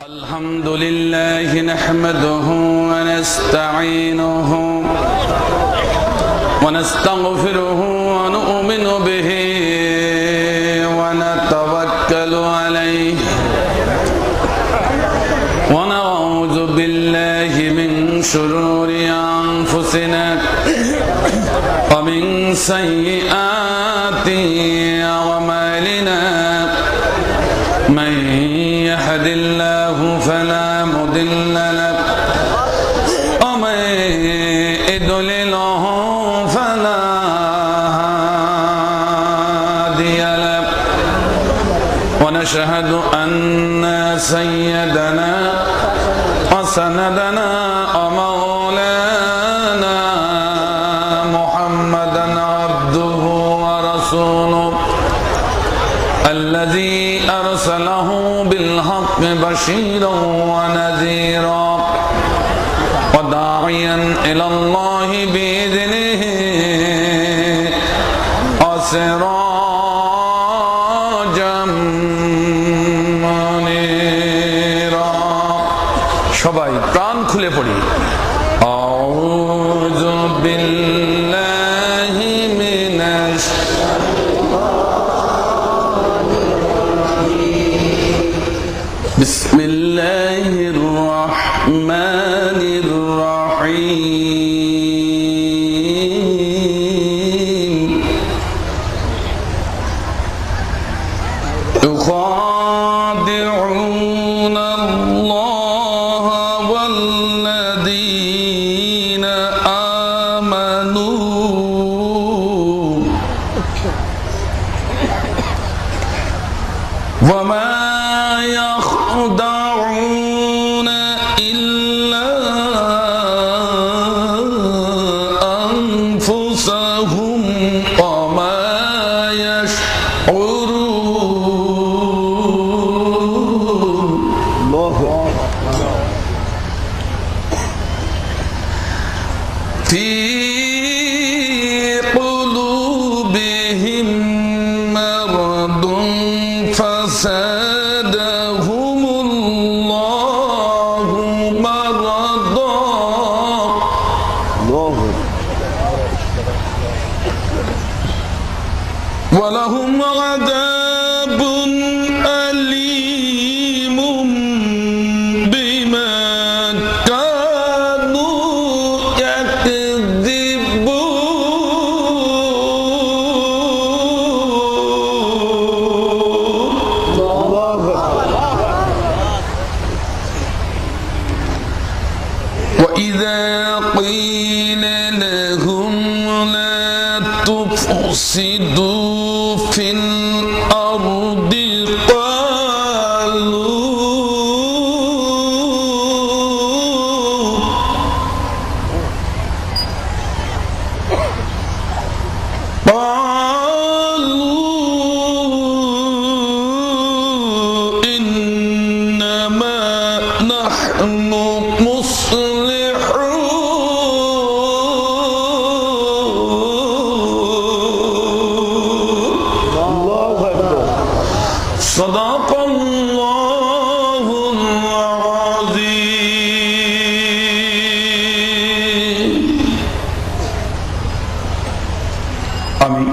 الحمد لله نحمده ونستعينه ونستغفره ونؤمن به ونتوكل عليه ونعوذ بالله من شرور أنفسنا ومن سيئات أعمالنا من يهد الله فلا مضل له ومن يضلله فلا هادي له ونشهد أن سيدنا وسندنا ومولانا محمدا عبده ورسوله الذي أرسله بالحق بشيرا ونذيرا وداعيا إلى الله بإذنه وسراجا منيرا সবাই প্রাণ খুলে পড়ি আউযু বিল্লাহি মিনাশ بسم الله الرحمن الرحيم يخادعون الله والذين آمنوا وما يخدعون إلا أنفسهم وما يشعرون في قلوبهم مرض فزادهم الله مرضا ولهم عذاب أليم بما كانوا وإذا قيل لهم لا تفسدوا في الأرض قالوا إنما نحن صدق الله العظيم আমি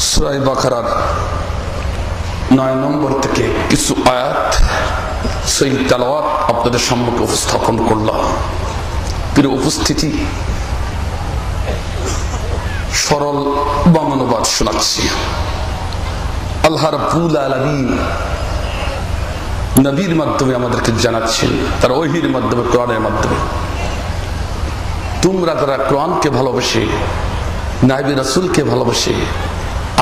সূরা বাকারার 9 নম্বর থেকে কিছু আয়াত সেই তেলাওয়াত আপনাদের সম্মুখে উপস্থাপন করলাম। প্রিয় উপস্থিতি, সরল বাংলা অনুবাদ শোনাচ্ছি। আল্লাহ রাব্বুল আলামিন নবীর মাধ্যমে আমাদেরকে জানাচ্ছেন, তার ওহীর মাধ্যমে, কোরআনের মাধ্যমে, তোমরা যারা কোরআনকে ভালোবেসে, নবী রাসূলকে ভালোবেসে,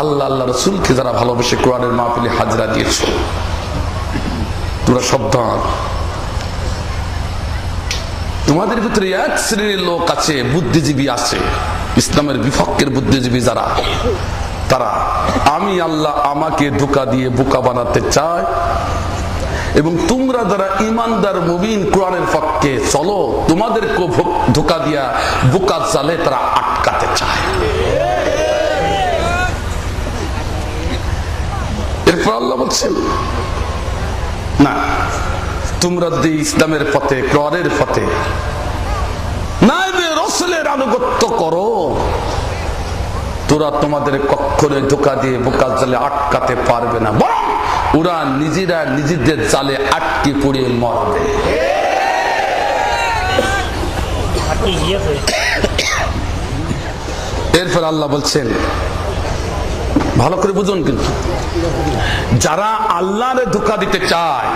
আল্লাহ রাসূলকে যারা ভালোবেসে কোরআনের মাহফিলে হাজরা দিয়েছো, তোমরা সাবধান। তোমাদের ভিতরে এক শ্রেণীর লোক আছে, বুদ্ধিজীবী আছে, ইসলামের বিপক্ষের বুদ্ধিজীবী যারা, তারা আমি আল্লাহ আমাকে ধোঁকা দিয়ে বোকা বানাতে চায়, এবং তোমরা যারা ঈমানদার মুমিন কোরআনের পক্ষে চলো, তোমাদেরকে ধোঁকা দিয়া বোকা জালে তারা আটকাতে চায়। এরপর আল্লাহ বলছেন না, তোমরা যদি ইসলামের পথে, কোরআনের পথে নাইবে রাসূলের আনুগত্য করো, তোরা তোমাদের কখনো ধোঁকা দিয়ে বোকার জালে আটকাতে পারবে না, বরং ওরা নিজেরা নিজেদের জালে আটকে পড়ে মরবে। এরপর আল্লাহ বলছেন, ভালো করে বুঝুন, কিন্তু যারা আল্লাহরে ধোঁকা দিতে চায়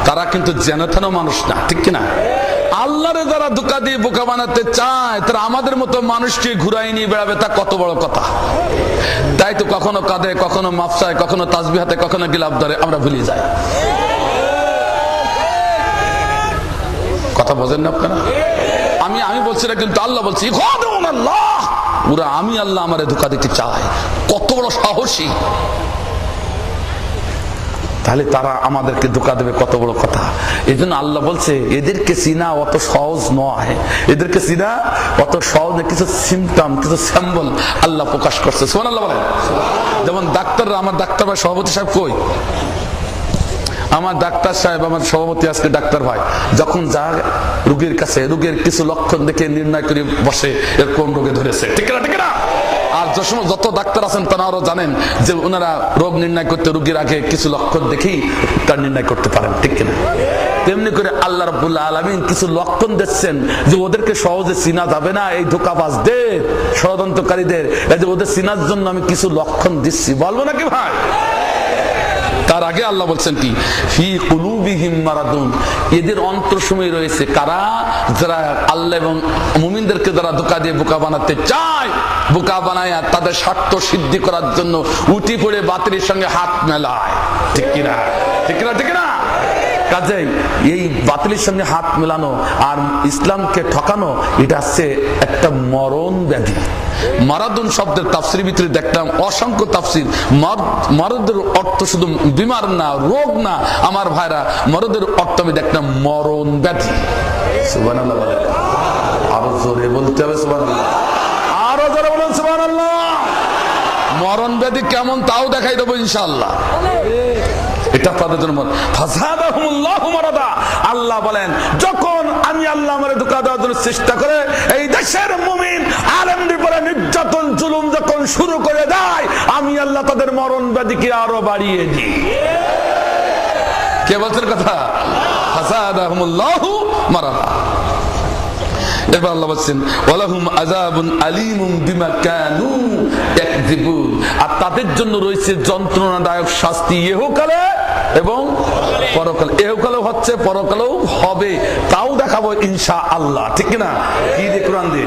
তারা কিন্তু জেনেথেন মানুষ না, ঠিক কিনা? আল্লাহরে যারা ধোঁকা দিয়ে বোকা বানাতে চায় তারা আমাদের মতো মানুষকে ঘুরাই নিয়ে বেড়াবে, তা কত বড় কথা। তাই তো কখনো কাঁদে, কখনো মাফসায়, কখনো তাসবিহ হাতে, কখনো গিলাফ ধরে, আমরা ভুলে যাই। কথা বোঝেন না আপনারা? আমি বলছি না, কিন্তু আল্লাহ বলছি আল্লাহ, ওরা আমি আল্লাহ আমারে ধোঁকা দিতে চায়, কত বড় সাহসী। তাহলে তারা আমাদেরকে ধোঁকা দেবে, কত বড় কথা। এই জন্য আল্লাহ বলছে এদেরকে চিনা অত সহজ নয়, এদেরকে চিনা অত সহজ নয়। কিছু সিমটম, কিছু স্যাম্বল আল্লাহ প্রকাশ করছে। সুবহানাল্লাহ বলেন। যেমন ডাক্তাররা, আমার ডাক্তার ভাই সভাপতি সাহেব কই? আমার ডাক্তার সাহেব, আমার সভাপতি আজকে ডাক্তার ভাই, যখন যায় রোগীর কাছে, রোগীর কিছু লক্ষণ দেখে নির্ণয় করে বসে এর কোন রোগে ধরেছে, ঠিক না? ঠিক না? আর যত ডাক্তার আছেন তারাও জানেন যে ওনারা রোগ নির্ণয় করতে রোগীর আগে কিছু লক্ষণ দেখেই তার নির্ণয় করতে পারেন, ঠিক কিনা? তেমনি করে আল্লাহ রাব্বুল আলামিন কিছু লক্ষণ দিচ্ছেন যে ওদেরকে সহজে চিনা যাবে না, এই ধোঁকাবাজদের, ষড়যন্ত্রকারীদের, এই যে ওদের চিনার জন্য আমি কিছু লক্ষণ দিচ্ছি, বলবো নাকি ভাই? তার আগে আল্লাহ বলছেন কি, ফি কুলুবিহিম মারাদুন, এদের অন্তরসমূহে রয়েছে কারা? যারা আল্লাহ এবং মুমিনদেরকে যারা ধোঁকা দিয়ে বোকা বানাতে চায়, বোকা বানায় তাদের স্বার্থ সিদ্ধি করার জন্য উঠি পড়ে বাতিলের সঙ্গে হাত মেলায়, ঠিক কিনা? ঠিক কিনা? ঠিক না? কাজেই এই বাতিলের সঙ্গে হাত মেলানো আর ইসলামকে ঠকানো, এটা হচ্ছে একটা মরণ ব্যাধি। মারাদুন শব্দের তাফসিরের ভিতরে দেখলাম অসংখ্য তাফসির। মারাদের অর্থ শুধু বিমার না, রোগ না আমার ভাইরা, মারাদের অর্থ আমি দেখলাম মরণ ব্যাধি। সুবহানাল্লাহ বলেন, আরো জোরে বলতে হবে সুবহানাল্লাহ, আরো জোরে বলেন সুবহানাল্লাহ। মরণ ব্যাধি কেমন তাও দেখাই দেবো ইনশাআল্লাহ। এটা তাদের জন্য ফাসাদাহুমুল্লাহু মারাদা। আল্লাহ বলেন, যখন আমি আল্লাহ আমারে ধোঁকা দেওয়ার জন্য চেষ্টা করে এই দেশের মুমিন আলেমদের উপরে নির্যাতন জুলুম যখন শুরু করে দেয়, আমি আল্লাহ তাদের মরণ ব্যাধিকে আরো বাড়িয়ে দিই। কে বলছেন কথা? ফাসাদাহুমুল্লাহু মারাদা। এবার আল্লাহ বলছেন, ওয়ালাহুম আযাবুন আলীমুম বিমা কানু ইয়াকযিবুন, আর তাদের জন্য রয়েছে যন্ত্রণাদায়ক শাস্তি ইহকালে এবং পরকালে। ইহকালেও হচ্ছে, পরকালেও হবে, তাও দেখাবো ইনশাআল্লাহ, ঠিক না? কি দিয়ে? কোরআন দিয়ে।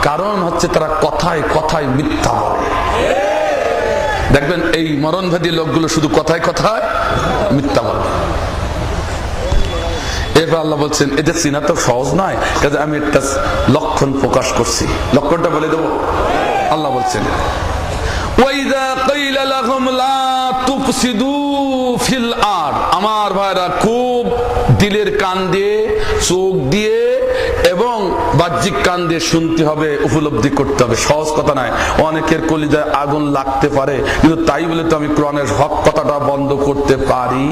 কারণ হচ্ছে তারা কথায় কথায় মিথ্যা বলে। দেখবেন এই মরণভেদী লোকগুলো শুধু কথায় কথায় মিথ্যা বলে। এরপর আল্লাহ বলছেন এদের চিনা তো সহজ নয়, কাজে আমি একটা লক্ষণ প্রকাশ করছি, লক্ষণটা বলে দেবো। আল্লাহ বলছেন, ওয়াইযা ক্বাইলা লাহুম লা তুফসিদু ফিল আরদ, আমার ভাইরা খুব দিলের কান দিয়ে, চোখ দিয়ে এবং বাহ্যিক কান দিয়ে শুনতে হবে, উপলব্ধি করতে হবে। সহজ কথা নয়, অনেকের কলিজায় আগুন লাগতে পারে, কিন্তু তাই বলে তো আমি কোরআনের হক কথাটা বন্ধ করতে পারি?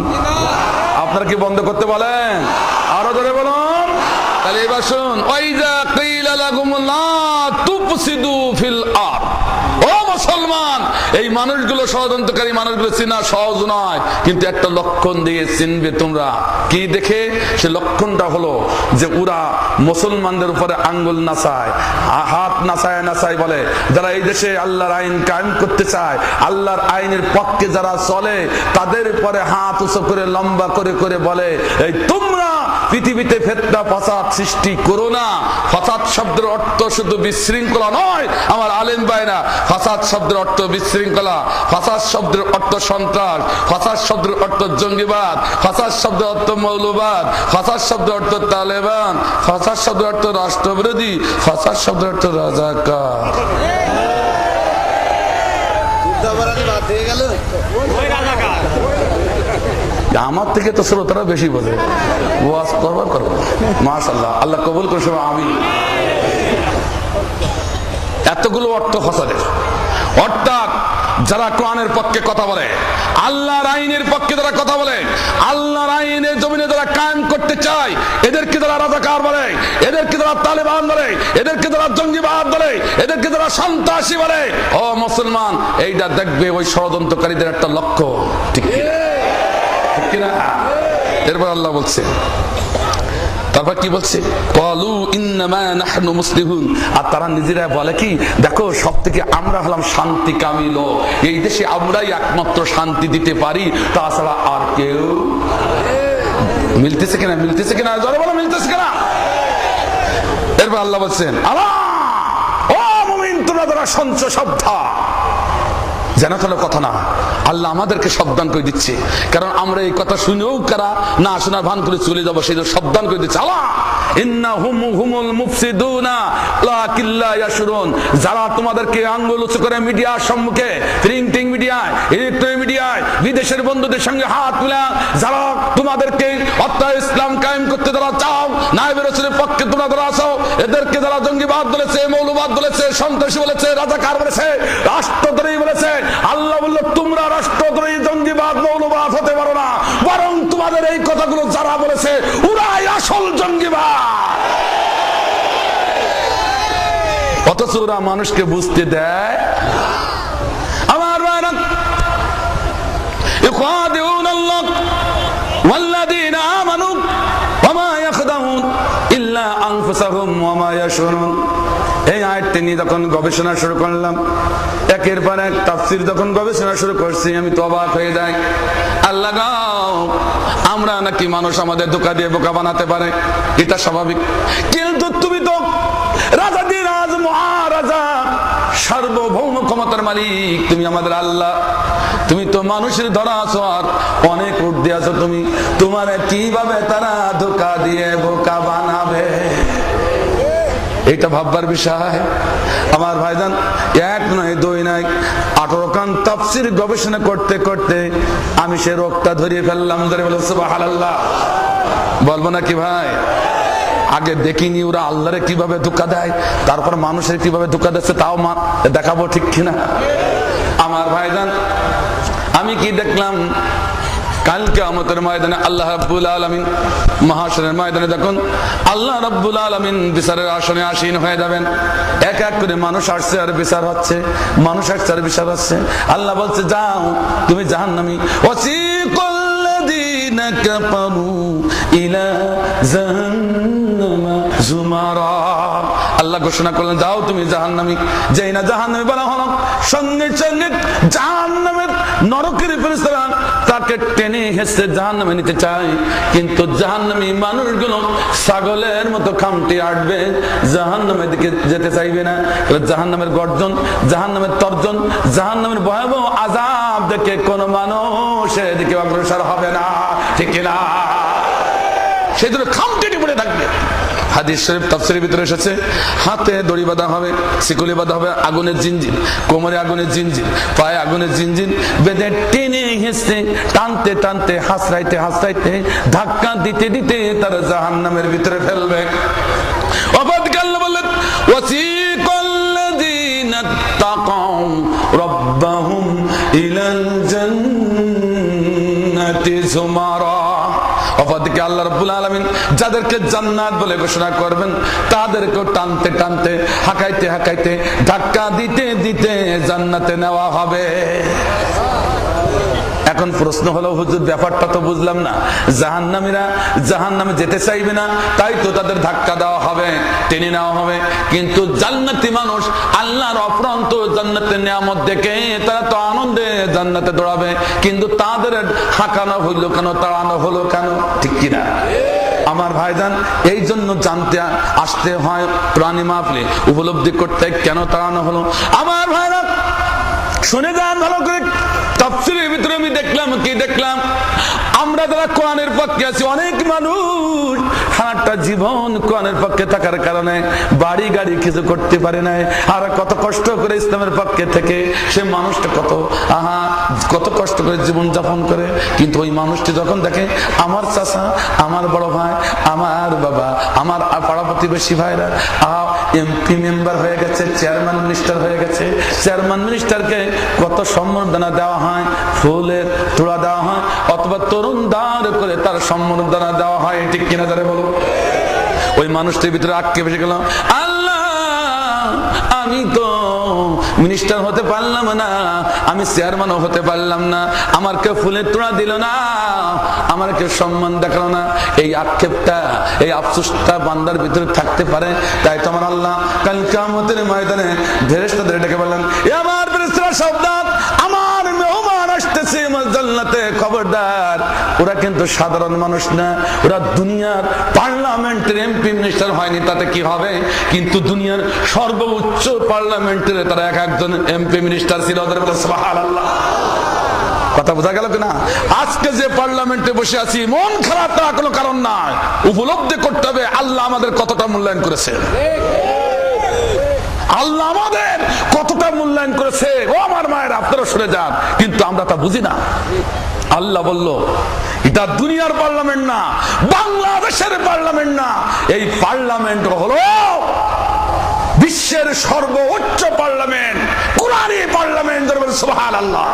আপনারা কি বন্ধ করতে বলেন? আরো ধরে বলুন। তাহলে এবার শুনুন, ওয়াইযা ক্বাইলা লাহুম লা তুফসিদু ফিল আরদ। ও মুসলমান, এই মানুষগুলো, ষড়যন্ত্রকারী মানুষগুলো চিনা সহজ নয়, কিন্তু একটা লক্ষণ দিয়ে চিনবে তোমরা। কি দেখে? সে লক্ষণটা হলো যে ওরা মুসলমানদের উপরে আঙ্গুল নাচায়, হাত নাচায় নাচায় বলে, যারা এই দেশে আল্লাহর আইন কায়েম করতে চায়, আল্লাহর আইনের পক্ষে যারা চলে, তাদের উপরে হাত উঁচু করে লম্বা করে করে বলে, এই তোমরা পৃথিবীতে ফিতনা ফাসাদ সৃষ্টি করো না। ফাসাদ শব্দের অর্থ শুধু বিশৃঙ্খলা নয় আমার আলেম ভাইরা, ফাসাদ শব্দের অর্থ বিশৃঙ্খলা, ফাসাদ শব্দের অর্থ সন্ত্রাস, ফাসাদ শব্দের অর্থ জঙ্গিবাদ, ফাসাদ শব্দের অর্থ মৌলবাদ, ফাসাদ শব্দের অর্থ তালেবান, ফাসাদ শব্দের অর্থ রাষ্ট্রবিরোধী, ফাসাদ শব্দের অর্থ রাজাকার। আমার থেকে তো শ্রোতারা বেশি বোঝে, ওয়াজ করবা করো, মাশাআল্লাহ, আল্লাহ কবুল করে। আমি এতগুলো অর্থ ফাসাদের, অর্থাৎ যারা কোরআনের পক্ষে কথা বলে, আল্লাহর আইনের পক্ষে যারা কথা বলে, আল্লাহর আইনের জমিনে যারা যায়, এদেরকে যারা রাজাকার বলে, এদেরকে যারা তালেবান বলে, এদেরকে যারা জঙ্গিবাদ বলে, এদেরকে যারা সন্ত্রাসী বলে, ও মুসলমান, এইটা দেখবে ওই ষড়যন্ত্রকারীদের একটা লক্ষ্য। ঠিক কিনা? এরপর আল্লাহ বলছে, তারপর কি বলছে, ক্বালু ইন্নামা নাহনু মুসলিহুন। আর তারা নিজেরা বলে কি, দেখো সব থেকে আমরা হলাম শান্তিকামী লোক, এই দেশে আমরাই একমাত্র শান্তি দিতে পারি, তাছাড়া আর কেউ। মিলতেছে কিনা? মিলতেছে কিনা? জোরে বলো, মিলতেছে কিনা? এরপর আল্লাহ বলছেন, আল্লাহ ও মুমিন, তোমরা যারা শুনছো সাবধান, যেন কোনো কথা না। আল্লাহ আমাদেরকে সাবধান করে দিচ্ছে, কারণ আমরা এই কথা শুনেও কারা না শোনার ভান করে চলে যাবো, সেই জন্য সাবধান করে দিচ্ছে আল্লাহ। ইন্নাহুম হুমুল মুফসিদুনা লাকিন লা ইয়াশউরুন। যারা তোমাদেরকে আঙ্গুল উঁচু করে মিডিয়ার সম্মুখে, প্রিন্টিং মিডিয়ায়, ইলেকট্রনিক মিডিয়ায়, বিদেশের বন্ধুদের সঙ্গে হাত মিলা যারা তোমাদেরকে অর্থাৎ ইসলাম কায়েম করতে যারা চাও, নায়েবে রাসূলের পক্ষে তোমরা যারা আছো, এদেরকে যারা জঙ্গিবাদ বলেছে, মৌলবাদ বলেছে, সন্ত্রাসী বলেছে, রাজাকার বলেছে, রাষ্ট্রদ্রোহী বলেছে, আল্লাহ বলল তোমরা রাষ্ট্রদ্রোহী, জঙ্গিবাদ, মৌলবাদ হতে পারো না, বরং তোমাদের এই কথাগুলো যারা বলেছে ওরাই আসল জঙ্গিবাদ। অথচ ওরা মানুষকে বুঝতে দেয়। আমার ভাইরা, ইখাদিউনাল্লাহ ওয়াল্লাযীনা আমানু ওয়া মা ইয়াখদাউন ইল্লা আনফুসাহুম ওয়া মা ইয়াশউরুন। এই আয়াতটি নিয়ে যখন গবেষণা শুরু করলাম, একের পর এক তাফসীর যখন গবেষণা শুরু করছি, আমি তো অবাক হয়ে যাই। আল্লাহ গো, আমরা নাকি মানুষ আমাদের ধোঁকা দিয়ে বোকা বানাতে পারে, এটা স্বাভাবিক, কিন্তু তুমি তো রাজাদিরাজ, মহারাজা, সার্বভৌম ক্ষমতার মালিক, তুমি আমাদের আল্লাহ, তুমি তো মানুষের ধরা আছো আর অনেক ঊর্ধ্বে আছো, তুমি তোমার কিভাবে তারা ধোঁকা দিয়ে বোকা বানাবে, এটা ভাববার বিষয়। আমার ভাইজান, এক নয় দুই নয় 18 খান তাফসীর গবেষণা করতে করতে আমি সে রোগটা ধরিয়ে ফেললাম। ধরে বলে সুবহানাল্লাহ, বলবো নাকি ভাই? আগে দেখিনি ওরা আল্লাহরে কিভাবে ধোঁকা দেয়, তারপর মানুষের কিভাবে ধোঁকা দিচ্ছে তাও দেখাবো, ঠিক কিনা? আমার ভাইজান, আমি কি দেখলাম, কাল কিয়ামতের ময়দানে আল্লাহ রাব্বুল আলামিন, মাহশরের ময়দানে যখন আল্লাহ রাব্বুল আলামিন বিচারের আসনে আসীন হয়ে যাবেন, এক এক করে মানুষ আসছে আর বিচার হচ্ছে, মানুষ আসছে আর বিচার হচ্ছে। আল্লাহ বলছে, যাও তুমি জাহান্নামী, ওয়াসিকাল্লাযীনা কাফারু ইলা জাহান্নামা যুমারা। আল্লাহ ঘোষণা করলেন, যাও তুমি জাহান্নামী। যেই না জাহান্নামী বলা হলো, সঙ্গে সঙ্গে জাহান্নামের নরকের ফেরেশতারা তাকে টেনে হেসে জাহান্নামে নিতে চায়, কিন্তু জাহান্নামী মানুষগুলো ছাগলের মতো খামটি আটবে, জাহান্নামের দিকে যেতে চাইবে না। জাহান্নামের গর্জন, জাহান্নামের তর্জন, জাহান্নামের ভয়াবহ আযাব দেখে কোন মানুষ এদিকে অগ্রসর হবে না, ঠিক না? সেই জন্য খামটি পড়ে থাকবে। হাদিস শরীফ তাফসীরের ভিতরে এসেছে, হাতে দড়ি বাঁধা হবে, শিকলি বাঁধা হবে, আগুনের জিনজির, কোমরে আগুনের জিনজির, পায়ে আগুনের জিনজির বেঁধে টেনে হেসে টানতে টানতে হাসরাইতে হাসরাইতে ধাক্কা দিতে দিতে তারা জাহান্নামের ভিতরে ফেলবে। অপরদিকে আল্লাহ বললেন, ওয়াসিকাল্লাযীনা তাকাউ রাব্বাহুম ইলাল জান্নাতি যুমারা। অপরদিকে আল্লাহ রাব্বুল আলামিন যাদেরকে জান্নাত বলে ঘোষণা করবেন, তাদেরকে টানতে টানতে, হাঁকাইতে হাঁকাইতে, ধাক্কা দিতে দিতে জান্নাতে নেওয়া হবে। এখন প্রশ্ন হলো, হুজুর ব্যাপারটা তো বুঝলাম না, জাহান্নামীরা জাহান্নামে যেতে চাইবে না, তাই তো তাদের ধাক্কা দেওয়া হবে, টেনে নেওয়া হবে, কিন্তু জান্নাতি মানুষ আল্লাহর অফুরন্ত জান্নাতের নিয়ামত দেখে তারা তো আনন্দে জান্নাতে দৌড়াবে, কিন্তু তাদের হাঁকানো হইলো কেন, তাড়ানো হলো কেন, ঠিক কিনা? আমার ভাইজান, এই জন্য জানতে আসতে হয় প্রাণী মাহফিলে, উপলব্ধি করতে কেন তাড়ানো হলো। আমার ভাইরা শুনে যান ভালো করে। তাফসীরের ভিতরে আমি দেখলাম, কি দেখলাম, আমরা যারা কোরআনের পক্ষে আছি, অনেক মানুষ সারা সারাটা জীবন কোরআনের পক্ষে থাকার কারণে বাড়ি গাড়ি কিছু করতে পারে নাই, আর কত কষ্ট করে ইসলামের পক্ষে থেকে সে মানুষটা কত কষ্ট করে জীবন যাপন করে। কিন্তু ওই মানুষটি যখন দেখে আমার চাচা, আমার বড় ভাই, আমার বাবা, আমার পাড়া প্রতিবেশী ভাইরা এমপি মেম্বার হয়ে গেছে, চেয়ারম্যান মিনিস্টার হয়ে গেছে, চেয়ারম্যান মিনিস্টারকে কত সম্বর্ধনা দেওয়া হয়, ফুলের তোড়া দেওয়া হয়, অথবা তরুণ দাঁড় করে তার সম্বর্ধনা দেওয়া হয়, ঠিক কিনা যারা বলো। ওই মানুষটির ভিতরে আটকে বসে গেল, আল্লাহ আমি তো মিনিস্টার হতে পারলাম না, আমি চেয়ারম্যানও হতে পারলাম না, আমার কেউ ফুলের তোড়া দিল না, আমার কেউ সম্মান দেখালো না। এই আক্ষেপটা, এই আফসোসটা বান্দার ভিতরে থাকতে পারে। তাই তো আমার আল্লাহ কাল কিয়ামতের ময়দানে ফেরেশতাদের ডেকে বললেন, আমার ফেরেশতারা সাবধান, আমার মেহমান আসতেছে আমার জান্নাতে, খবরদার। ওরা কিন্তু সাধারণ মানুষ না, ওরা দুনিয়ার পার্লামেন্টের এমপি মিনিস্টার হয়নি, তাতে কি হবে, কিন্তু দুনিয়ার সর্বোচ্চ পার্লামেন্টের তারা এক একজন এমপি মিনিস্টার ছিল। সুবহানাল্লাহ, কথা বোঝা গেল কিনা? আজকে যে পার্লামেন্টে বসে আছি, মন খারাপ করার কোনো কারণ নাই, উপলব্ধি করতে হবে আল্লাহ আমাদের কতটা মূল্যায়ন করেছে, আল্লাহ আমাদের কতটা মূল্যায়ন করেছে। ও আমার মায়ের, আপনারা শুনে যান, কিন্তু আমরা তা বুঝি না। আল্লাহ বলল এটা দুনিয়ার পার্লামেন্ট না, বাংলাদেশের পার্লামেন্ট না, এই পার্লামেন্ট হলো বিশ্বের সর্বোচ্চ পার্লামেন্ট, কোরআনী পার্লামেন্ট। সুবহানাল্লাহ।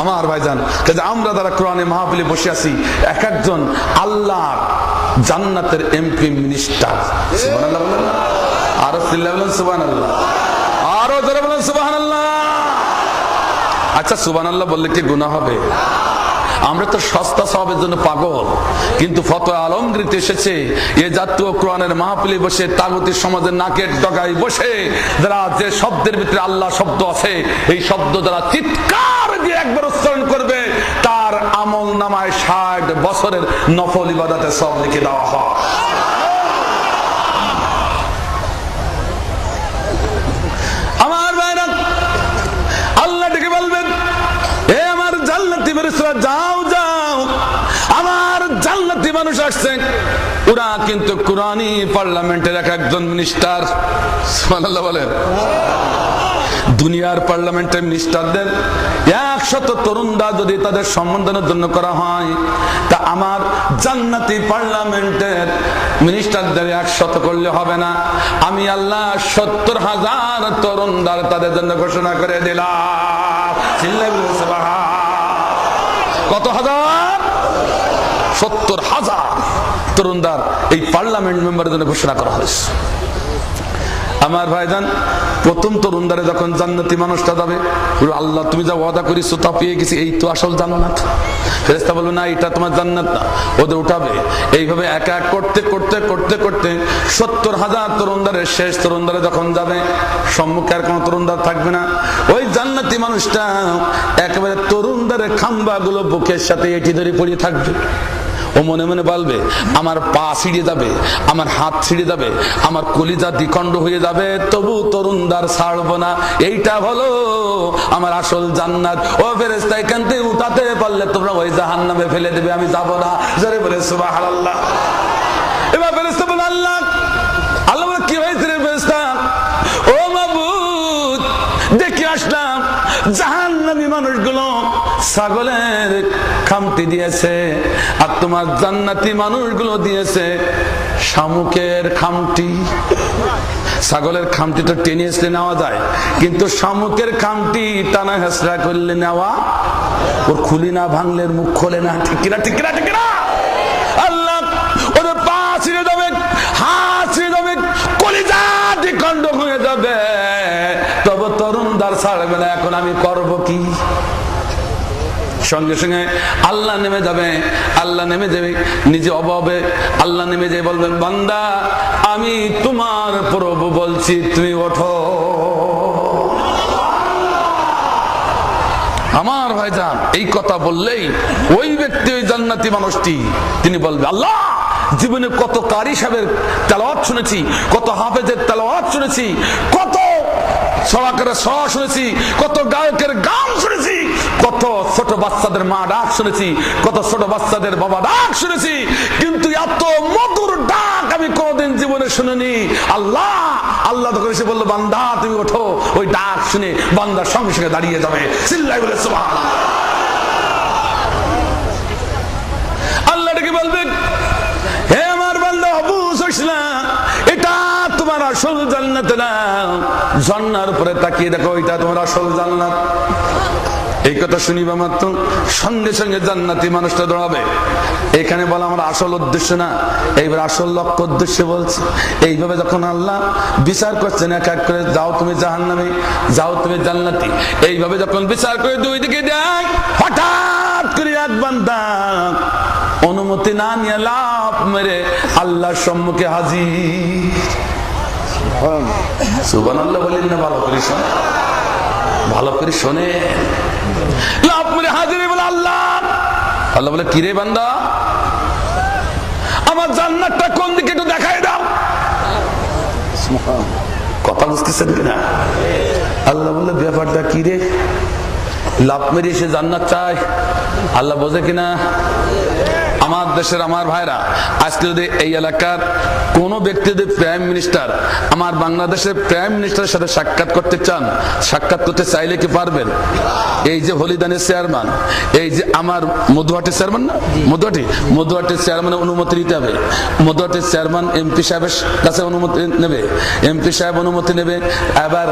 আমার ভাইজান, আমরা যারা কোরআনে মাহফিলে বসে আছি, এক একজন আল্লাহর জান্নাতের এমপি মিনিস্টার। সুবহানাল্লাহ বলেন, আরো চিল্লায় বলেন সুবহানাল্লাহ, আরো জোরে বলেন সুবহানাল্লাহ। আচ্ছা, সুবহানাল্লাহ বললে কি গুনাহ হবে? আমরা তো সস্তা সওয়াবের জন্য পাগল, কিন্তু ফতোয়া আলমগীরিতে এসেছে এ জাতীয় কোরআনের মাহফিলে বসে তাগুতি সমাজের নাকের ডগায় বসে যারা যে শব্দের ভিতরে আল্লাহ শব্দ আছে, এই শব্দ যারা চিৎকার দিয়ে একবার উচ্চারণ করবে, তার আমল নামায় 60 বছরের নফল ইবাদতের সব লিখে দেওয়া হয়। আমার ভাইরা, আল্লাহ ডেকে বলবেন, এ আমার জান্নাতি ফেরেশতারা, যাও যাও, আমার জান্নাতি মানুষ আসছে, ওরা কিন্তু কোরআনী পার্লামেন্টের এক একজন মিনিস্টার। সুবহানাল্লাহ বলেন। দুনিয়ার পার্লামেন্টের মিনিস্টারদের 100 তরুণরা যদি তাদের সম্মানের জন্য করা হয়, তা আমার জান্নাতি পার্লামেন্টের মিনিস্টারদের 100 করলে হবে না। আমি আল্লাহ 70,000 তরুণদের তাদের জন্য ঘোষণা করে দিলাম। কত হাজার? 70,000 তরুণদের এই পার্লামেন্ট মেম্বারের জন্য ঘোষণা করা হয়েছে। আমার ভাইজান, প্রথম তরুণদারে যখন জান্নাতি মানুষটা যাবে, আল্লাহ তুমি যা ওয়াদা করিস তা পেয়ে গেছি, এই তো আসল জান্নাত। ফেরেশতা বলবে না, এটা তোমার জান্নাত না, ওদের উঠাবে। এইভাবে এক এক করতে করতে করতে করতে 70,000 তরুণদারের শেষ তরুণদারে যখন যাবে, সম্মুখে আর কোনো তরুণদার থাকবে না। ওই জান্নাতি মানুষটা একেবারে তরুণদারের খাম্বা গুলো বুকের সাথে এটি ধরে পড়িয়ে থাকবে। ও মনে মনে বলবে, আমার পা ছিঁড়ে যাবে, আমার হাত ছিঁড়ে যাবে, আমার কলিজা দ্বিখণ্ড হয়ে যাবে, তবু তরুণদার ছাড়বো না। এইটা হলো আমার আসল জান্নাত। ও ফেরেশতা, এখান থেকে উঠাতে পারলে তোমরা ওই জাহান্নামে ফেলে দেবে, আমি যাব না। জোরে বলে সুবহানাল্লাহ। এবার ফেরেশতা বলে, আল্লাহ আল্লাহ কি হয়েছে রে ফেরেশতা? ও মাবুদ, দেখে আসলাম জাহান্নামী মানুষগুলো ছাগলের খামটি দিয়েছে, আর তোমার জান্নাতি মানুষগুলো দিয়েছে শামুকের খামটি। ছাগলের খামটি তো টেনে হেসলে নেওয়া যায়, কিন্তু শামুকের খামটি টানা হেসরা করলে নেওয়া, ওর খুলি না ভাঙলে মুখ খোলে না। ঠিক কিনা, ঠিক কিনা, ঠিক কিনা? আল্লাহ ওদের পা ছিঁড়ে যাবে, হাত ছিঁড়ে যাবে, কলিজা দ্বিখণ্ড হয়ে যাবে, তবে তরুণদার ছাড়বে না। এখন আমি করব কি? সঙ্গে সঙ্গে আল্লাহ নেমে যাবে, আল্লাহ নেমে যাবে নিজে অভাবে, আল্লাহ নেমে যাবে, বলবেন, বান্দা আমি তোমার প্রভু বলছি, তুমি ওঠো। আমার ভাইজান, এই কথা বললেই ওই ব্যক্তি, ওই জান্নাতি মানুষটি, তিনি বলবে, আল্লাহ জীবনে কত কারি সাহেবের তেলাওয়াত শুনেছি, কত হাফেজের তেলাওয়াত শুনেছি, কত সরাকের সরা শুনেছি, কত গায়কের গান শুনেছি, কত ছোট বাচ্চাদের মা ডাক শুনেছি, কত ছোট বাচ্চাদের বাবা ডাক শুনেছি, কিন্তু এত মধুর ডাক আমি কোনদিন জীবনে শুনিনি। আল্লাহ আল্লাহ তখন এসে বললো, বান্দা তুমি ওঠো। ওই ডাক শুনে বান্দা সঙ্গে সঙ্গে দাঁড়িয়ে যাবে। চিল্লাই বলে সুবহানাল্লাহ। আল্লাহ ডেকে বলবে, হে আমার বান্দা অবুঝ হইস না, এটা তোমার আসল জান্নাত না। ঝর্ণার উপরে তাকিয়ে দেখো, এটা তোমার আসল জান্নাত। এই কথা শুনিবা মাত্র সঙ্গে সঙ্গে জান্নাতি মানুষটা দৌড়াবে। এখানে বলা আমার আসল উদ্দেশ্য না, এইবার আসল লক্ষ্য উদ্দেশ্য বলছে। এইভাবে যখন আল্লাহ বিচার করছেন এক এক করে, যাও তুমি জাহান্নামে, যাও তুমি জান্নাতি, এইভাবে যখন বিচার করে দুই দিকে দেয়, হঠাৎ করে এক বান্দা অনুমতি না নিয়ে লাফ মেরে আল্লাহর সম্মুখে হাজির। সুবহানাল্লাহ বলেন না? ভালো করে শোনে, ভালো করে শোনে। লাফ মেরে হাজির বলে আল্লাহ। আল্লাহ বলে, কিরে বান্দা, আমার জান্নাতটা কোন দিকে একটু দেখাই দাও। কথা বুঝতেছেন কিনা? আল্লাহ বলে, ব্যাপারটা কিরে, লাফ মেরে এসে জান্নাত চায়? আল্লাহ বোঝে কিনা? আমার দেশের আমার ভাইরা, আজকে যদি এই এলাকার কোন ব্যক্তি যদি প্রাইম মিনিস্টার, আমার বাংলাদেশের প্রাইম মিনিস্টারের সাথে সাক্ষাৎ করতে চান, সাক্ষাৎ করতে চাইলে কি পারবেন? এই যে হলিদানের চেয়ারম্যান, এই যে আমার মধুয়াটির চেয়ারম্যান না, মধুয়াটির চেয়ারম্যানের অনুমতি নিতে হবে। মধুয়াটির চেয়ারম্যান এমপি সাহেবের কাছে অনুমতি নেবে, এমপি সাহেব অনুমতি নেবে, আবার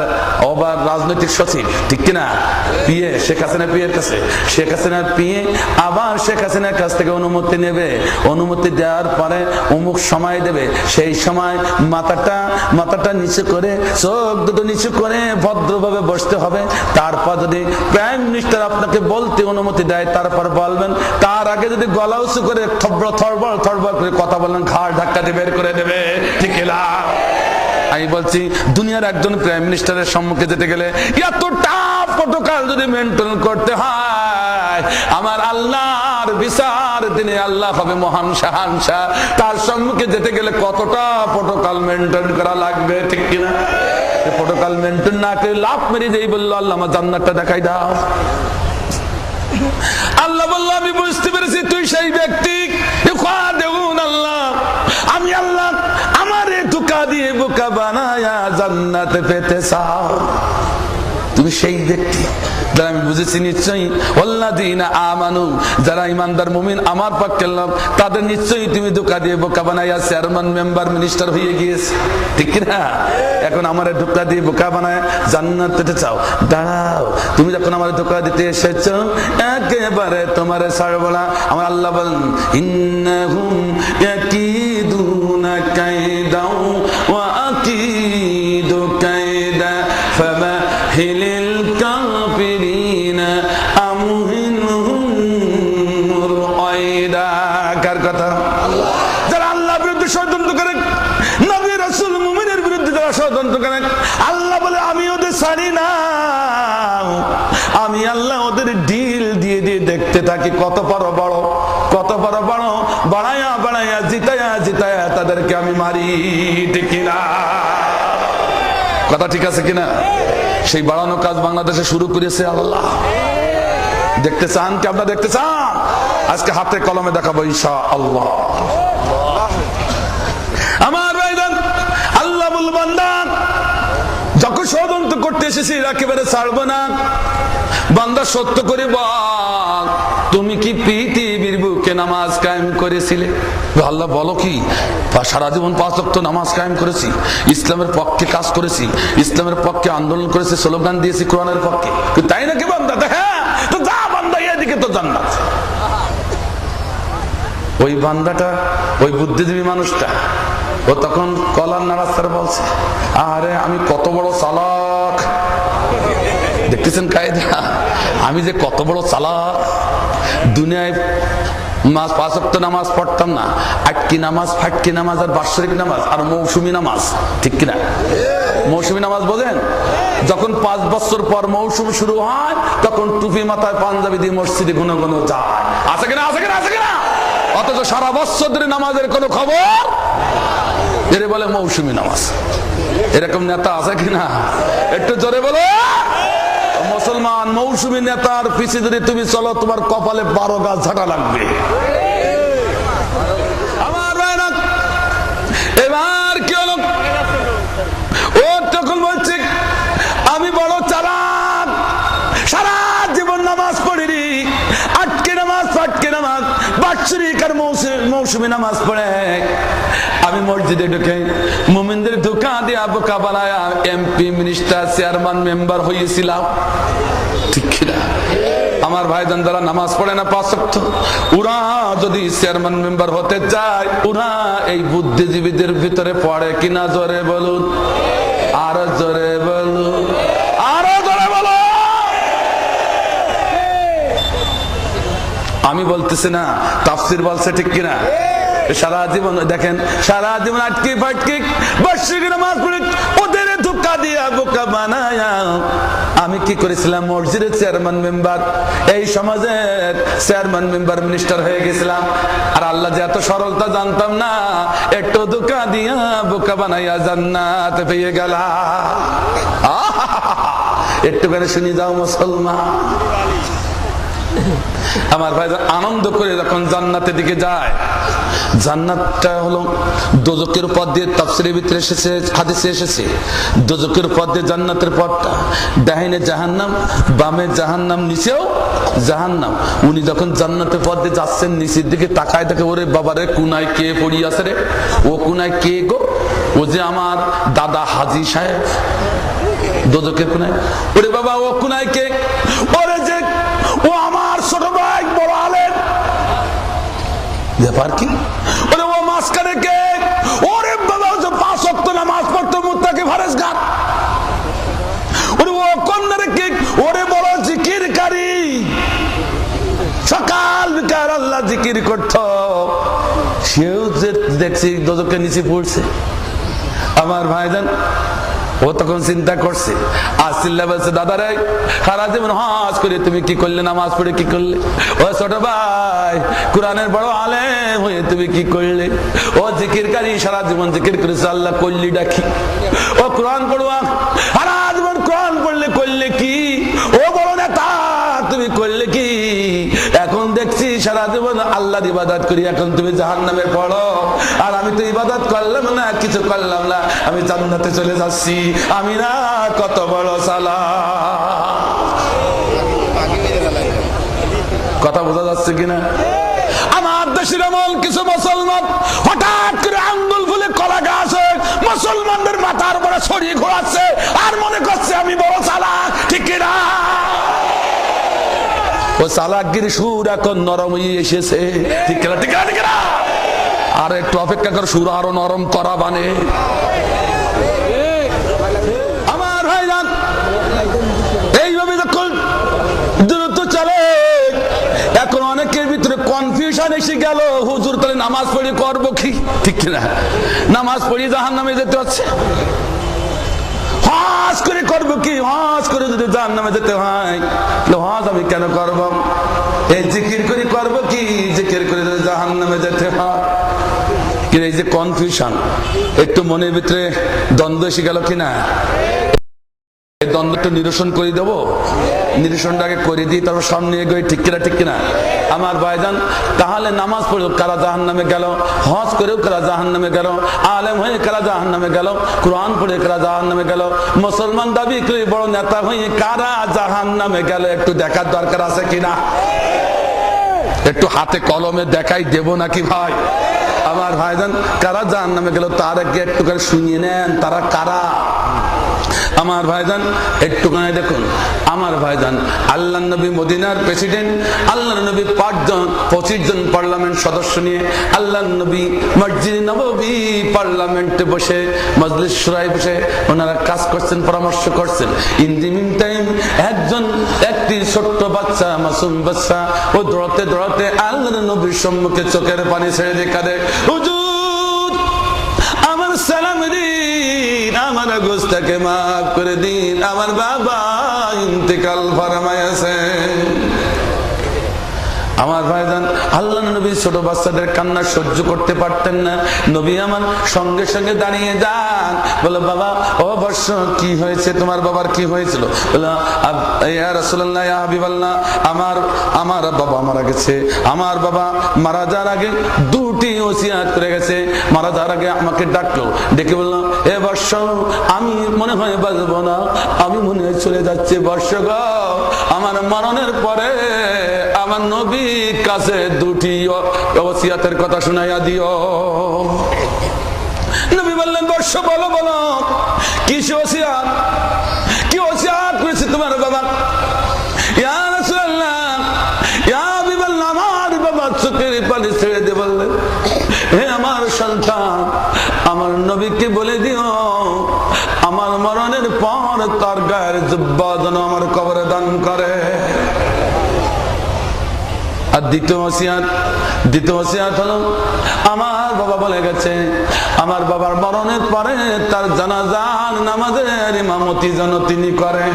রাজনৈতিক সচিব, ঠিক কিনা, পিএ, শেখ হাসিনা পিএর কাছে, শেখ হাসিনার পিএ আবার শেখ হাসিনার কাছ থেকে অনুমতি নেবে। অনুমতি দেওয়ার পরে অমুক সময় দেবে, সেই সময় মাথাটা নিচু করে, চোখ দুটো নিচু করে ভদ্রভাবে বসতে হবে। তারপর যদি প্রাইম মিনিস্টার আপনাকে বলতে অনুমতি দেয়, তারপর বলবেন। তার আগে যদি গলা উঁচু করে থরবড় করে কথা বলেন, ঘাড় ধাক্কা দিয়ে বের করে দেবে, ঠিক না? আমি বলছি, দুনিয়ার একজন প্রাইম মিনিস্টারের সম্মুখে যেতে গেলে এতটা প্রটোকল যদি মেনটেন করতে হয়, আমার আল্লাহর বিচার দিনে আল্লাহ হবে মহান শাহানশাহ, তার সম্মুখে যেতে গেলে কতটা প্রটোকল মেনটেন করা লাগবে, ঠিক কিনা? প্রটোকল মেনটেন না করে লাফ মেরে যেই বললো, আল্লাহ আমার জান্নাতটা দেখাই দাও। আল্লাহ বললো, আমি বুঝতে পেরেছি তুই সেই ব্যক্তি। আল্লাহ, আমি আল্লাহ আমারে ধোঁকা দিয়ে বোকা বানায়া জান্নাতে পেতে চাও, তুমি সেই ব্যক্তি যারা আমি বুঝেছি নিশ্চয়ই ওয়াল্লাযীনা আমানু, যারা ঈমানদার মুমিন আমার পক্ষের লোক, তাদের নিশ্চয়ই তুমি ধোঁকা দিয়ে বোকা বানায়া চেয়ারম্যান মেম্বার মিনিস্টার হয়ে গিয়েছে, ঠিক না? এখন আমারে ধোঁকা দিয়ে বোকা বানায় জান্নাত পেতে চাও, দাঁড়াও, তুমি যখন আমারে ধোঁকা দিতে এসেছো একেবারে তোমারে ছাড়বো না। আমার আল্লাহ বলেন, ইন্নাহুম ইয়াকিদুনা কাইদাও ওয়া আকিদু কাইদা ফামাহিলিল কাফিরিনা আমহিলহুম রুয়াইদা। কার কথা? যারা আল্লাহর বিরুদ্ধে ষড়যন্ত্র করে, নবী রাসূল মুমিনের বিরুদ্ধে যারা ষড়যন্ত্র করে, আল্লাহ বলে আমি ওদের ছাড়ি না। আমি আল্লাহ ওদের ডিল দিয়ে দিয়ে দেখতে থাকি কত বড় বড় বাড়াইয়া জিতায়া তাদেরকে আমি মারি, ঠিক কিনা? কথা ঠিক আছে কিনা? সেই বাড়ানো কাজ বাংলাদেশে শুরু করেছে আল্লাহ। দেখতে চান কি? আপনারা দেখতে চান? আজকে হাতে কলমে দেখাবো ইনশাআল্লাহ। আমার ভাইজান, আল্লাহ বল, বান্দা যখন ষড়যন্ত্র করতে এসেছি একেবারে ছাড়বো না। বান্দা সত্য করে বল, তুমি কি পৃথিবীর বুকে নামাজ কায়েম করেছিলে? আল্লাহ বলো কি? সারা জীবন 5 ওয়াক্ত নামাজ কায়েম করেছি, ইসলামের পক্ষে কাজ করেছি, ইসলামের পক্ষে আন্দোলন করেছি, স্লোগান দিয়েছি কোরআনের পক্ষে। তাই নাকি বান্দা? হ্যাঁ, তো যা বান্দা, এদিকে তো জান্নাত। ওই বান্দাটা, ওই বুদ্ধিজীবী মানুষটা, ও তখন কলার নাড়াচাড়া বলছে, আরে আমি কত বড় চালাক, দেখতেছেন কায়দা, আমি যে কত বড় চালাক। দুনিয়ায় 5 ওয়াক্ত নামাজ পড়তাম না, আটকি নামাজ, ফাটকি নামাজ, আর বাৎসরিক নামাজ, আর মৌসুমী নামাজ, ঠিক কিনা? মৌসুমী নামাজ বোঝেন? যখন 5 বছর পর মৌসুম শুরু হয়, তখন টুপি মাথায় পাঞ্জাবি দিয়ে মসজিদে ঘন ঘন যায়, আছে কিনা? অথচ সারা বছর ধরে নামাজের কোনো খবর, এর বলে মৌসুমী নামাজ। এরকম নেতা আছে কিনা? একটু জোরে বলো। মুসলমান, মৌসুমী নেতার পিছে যদি তুমি চলো, তোমার কপালে 12 গাছ ঝাঁটা লাগবে। আমার মাগরিব আর মৌসুমী নামাজ পড়ে আমি মসজিদে ঢুকে মুমিনদের ধোঁকা দিয়া বোকা বানায়া এমপি মিনিস্টার চেয়ারম্যান মেম্বার হয়েছিলাম, ঠিক কিনা? আমার ভাইজান যারা নামাজ পড়ে না 5 ওয়াক্ত, ওরা যদি চেয়ারম্যান মেম্বার হতে চায়, ওরা এই বুদ্ধিজীবীদের ভিতরে পড়ে কিনা? জোরে বলুন, আরো জোরে বলুন, আরো জোরে বলুন। আমি বলতেছি না, তাফসীর বলছে, ঠিক কিনা? সারা জীবন দেখেন, সারা জীবন আটকে ফাটকে বার্ষিক নামাজ পড়ে ওদের ধোঁকা দিয়া বোকা বানায়া আমি কি করেছিলাম? মসজিদের চেয়ারম্যান মেম্বার, এই সমাজের চেয়ারম্যান মেম্বার, মিনিস্টার হয়ে গেছিলাম। আর আল্লাহ যে এত সরলতা জানতাম না, একটু ধোঁকা দিয়া বোকা বানাইয়া জান্নাত পেয়ে গেলাম। একটুখানি শুনি যাও মুসলমান। আমার ভাই আনন্দ করে যখন জান্নাতের দিকে যায়, জান্নাতটা হলো দোজকের পথ দিয়ে, তাফসীরের ভিতরে এসেছে, হাদিসে এসেছে, দোজকের পথ দিয়ে জান্নাতের পথটা, ডাইনে জাহান্নাম, বামে জাহান্নাম, নিচেও জাহান্নাম। উনি যখন জান্নাতের পথ দিয়ে যাচ্ছেন, নিচের দিকে তাকায় দেখে, ওরে বাবারে, কোনায় কে পড়ি আছে রে? ও কোনায় কে গো? ও যে আমার দাদা হাজী সাহেব, দোজকের কোনায়। ওরে বাবা, ও কোনায় কে? ওরে যে ও আমার ছোট ভাই, বড় আলেম। ব্যাপার কি? ওরে ও মাঝখানে কে? ওরে বাবা, ও যে 5 ওয়াক্ত নামাজ পড়তো, মুত্তাকি পরহেজগার। ওরে ও কোনারে কে? ওরে বড় জিকিরকারী, সকাল বিকাল আল্লাহ জিকির করতো, সেও যে দেখছি দোজকের নিচে পড়ছে। আমার ভাইজান ও তখন চিন্তা করছে, আর চিল্লা বলছে, দাদা রে, সারা জীবন হজ করে তুমি কি করলে? নামাজ পড়ে কি করলে? ও ছোট ভাই, কোরআনের বড় আলেম হয়ে তুমি কি করলে? ও জিকিরকারী, সারা জীবন জিকির করেছে, আল্লাহ করলি ডাকি। ও কোরআন পড়ুয়া, সারা জীবন কোরআন পড়লে করলে কি? ও বড় নেতা, তুমি করলে কি? এখন দেখছি সারা জীবন আল্লাহর ইবাদত করি, এখন তুমি জাহান্নামে পড়ো। আর আমি তো ইবাদত করলাম না, কিছু করলাম না, আমি জান্নাতে চলে যাচ্ছি। আমি না কত বড় সালাম। কথা বোঝা যাচ্ছে কিনা? আমার দেশের এমন কিছু মুসলমান হঠাৎ করে আঙ্গুল ফুলে কলা গাছ মুসলমানদের মাথার উপরে ছড়িয়ে ঘোরাচ্ছে, আর মনে করছে আমি বড় চালাক, ঠিক কিনা? ও চালাকগিরি সুর এখন নরম হয়ে এসেছে, ঠিক কিনা? ঠিক কিনা? ঠিক কিনা? আর একটু অপেক্ষা করে, সুর আরো নরম করা বানে। আমার ভাইজান, এইভাবে যখন দ্রুত চলে, এখন অনেকের ভিতরে কনফিউশন এসে গেল, হুজুর তাহলে নামাজ পড়ি করবো কি? ঠিক কিনা? নামাজ পড়ি জাহান্নামে যেতে হচ্ছে, হজ করে করবো কি? হজ করে যদি জাহান্নামে যেতে হয়, হজ আমি কেন করব? এই জিকির করে করবো কি? জিকির করে যদি জাহান্নামে যেতে হয়। এই যে কনফিউশন, একটু মনের ভিতরে দ্বন্দ্ব এসে গেল কিনা? এই দ্বন্দ্বটা নিরসন করে দেবো, নিরসনটা আগে করে দিই, তারপর সামনে এগোই, ঠিক কিনা? ঠিক কিনা? আমার ভাইজান, তাহলে নামাজ পড়েও কারা জাহান্নামে গেল, হজ করেও কারা জাহান্নামে গেল, আলেম হয়ে কারা জাহান্নামে গেল, কোরআন পড়ে কারা জাহান্নামে গেল, মুসলমান দাবি করে বড় নেতা হয়ে কারা জাহান্নামে গেল, একটু দেখার দরকার আছে কিনা? একটু হাতে কলমে দেখাই দেব নাকি ভাই? আমার ভাইজান, কারা জাহান্নামে গেল তার আগে একটু করে শুনিয়ে নেন, তারা কারা? আমার ভাইজান একটুখানি দেখুন। আমার ভাইজান, আল্লাহ নবী মদিনার প্রেসিডেন্ট, আল্লাহ নবী 25 জন পার্লামেন্ট সদস্য নিয়ে আল্লাহ নবী মসজিদ নববী পার্লামেন্টে বসে, মজলিস শুরায় বসে ওনারা কাজ করছেন, পরামর্শ করছেন। ইন দি মিন টাইম একটি ছোট্ট বাচ্চা, মাসুম বাচ্চা, ও দৌড়াতে দৌড়াতে আল্লাহ নবীর সম্মুখে চোখের পানি ছেড়ে দিয়ে কাঁদে, হুজুর আমার সালাম দিন, আমার গোস্তাকে মাফ করে দিন, আমার বাবা ইন্তেকাল ফরমায়েছে। আমার ভাইজান, আল্লাহ নবী ছোট বাচ্চাদের কান্না সহ্য করতে পারতেন না। নবী আমার সঙ্গে সঙ্গে দাঁড়িয়ে যান, বলো বাবা, ও বর্ষ কি হয়েছে? তোমার বাবার কি হয়েছিল? বলো ইয়া রাসূলুল্লাহ, ইয়া হাবিবাল্লাহ, আমার বাবা মারা গেছে। আমার বাবা মারা যাওয়ার আগে 2টি ওসিয়াত করে গেছে। মারা যাওয়ার আগে আমাকে ডাকলো, ডেকে বললো, এ বর্ষ, আমি মনে হয় বাঁচবো না, আমি মনে হয় চলে যাচ্ছে। বর্ষ গো, আমার মরণের পরে আমার নবীর কাছে দুটি ওসিয়াতের কথা শুনাইয়া দিও। নবী বললেন বর্ষ বলো বলো কি ওসিয়াত, কি ওসিয়াত করেছে তোমার বাবা? ইয়া রাসূলুল্লাহ, ইয়া হাবিবাল্লাহ, আমার বাবা চোখের পানি ছেড়ে দিয়ে বললেন, হে আমার সন্তান, আমার নবীকে বলে দিও আমার মরণের পর তার গায়ের জুব্বা যেন আমার কবরে দান করে। আর দ্বিতীয় ওসিয়াত হলো, আমার বাবা বলে গেছে আমার বাবার মরণের পরে তার জানাজার নামাজের ইমামতি যেন তিনি করেন।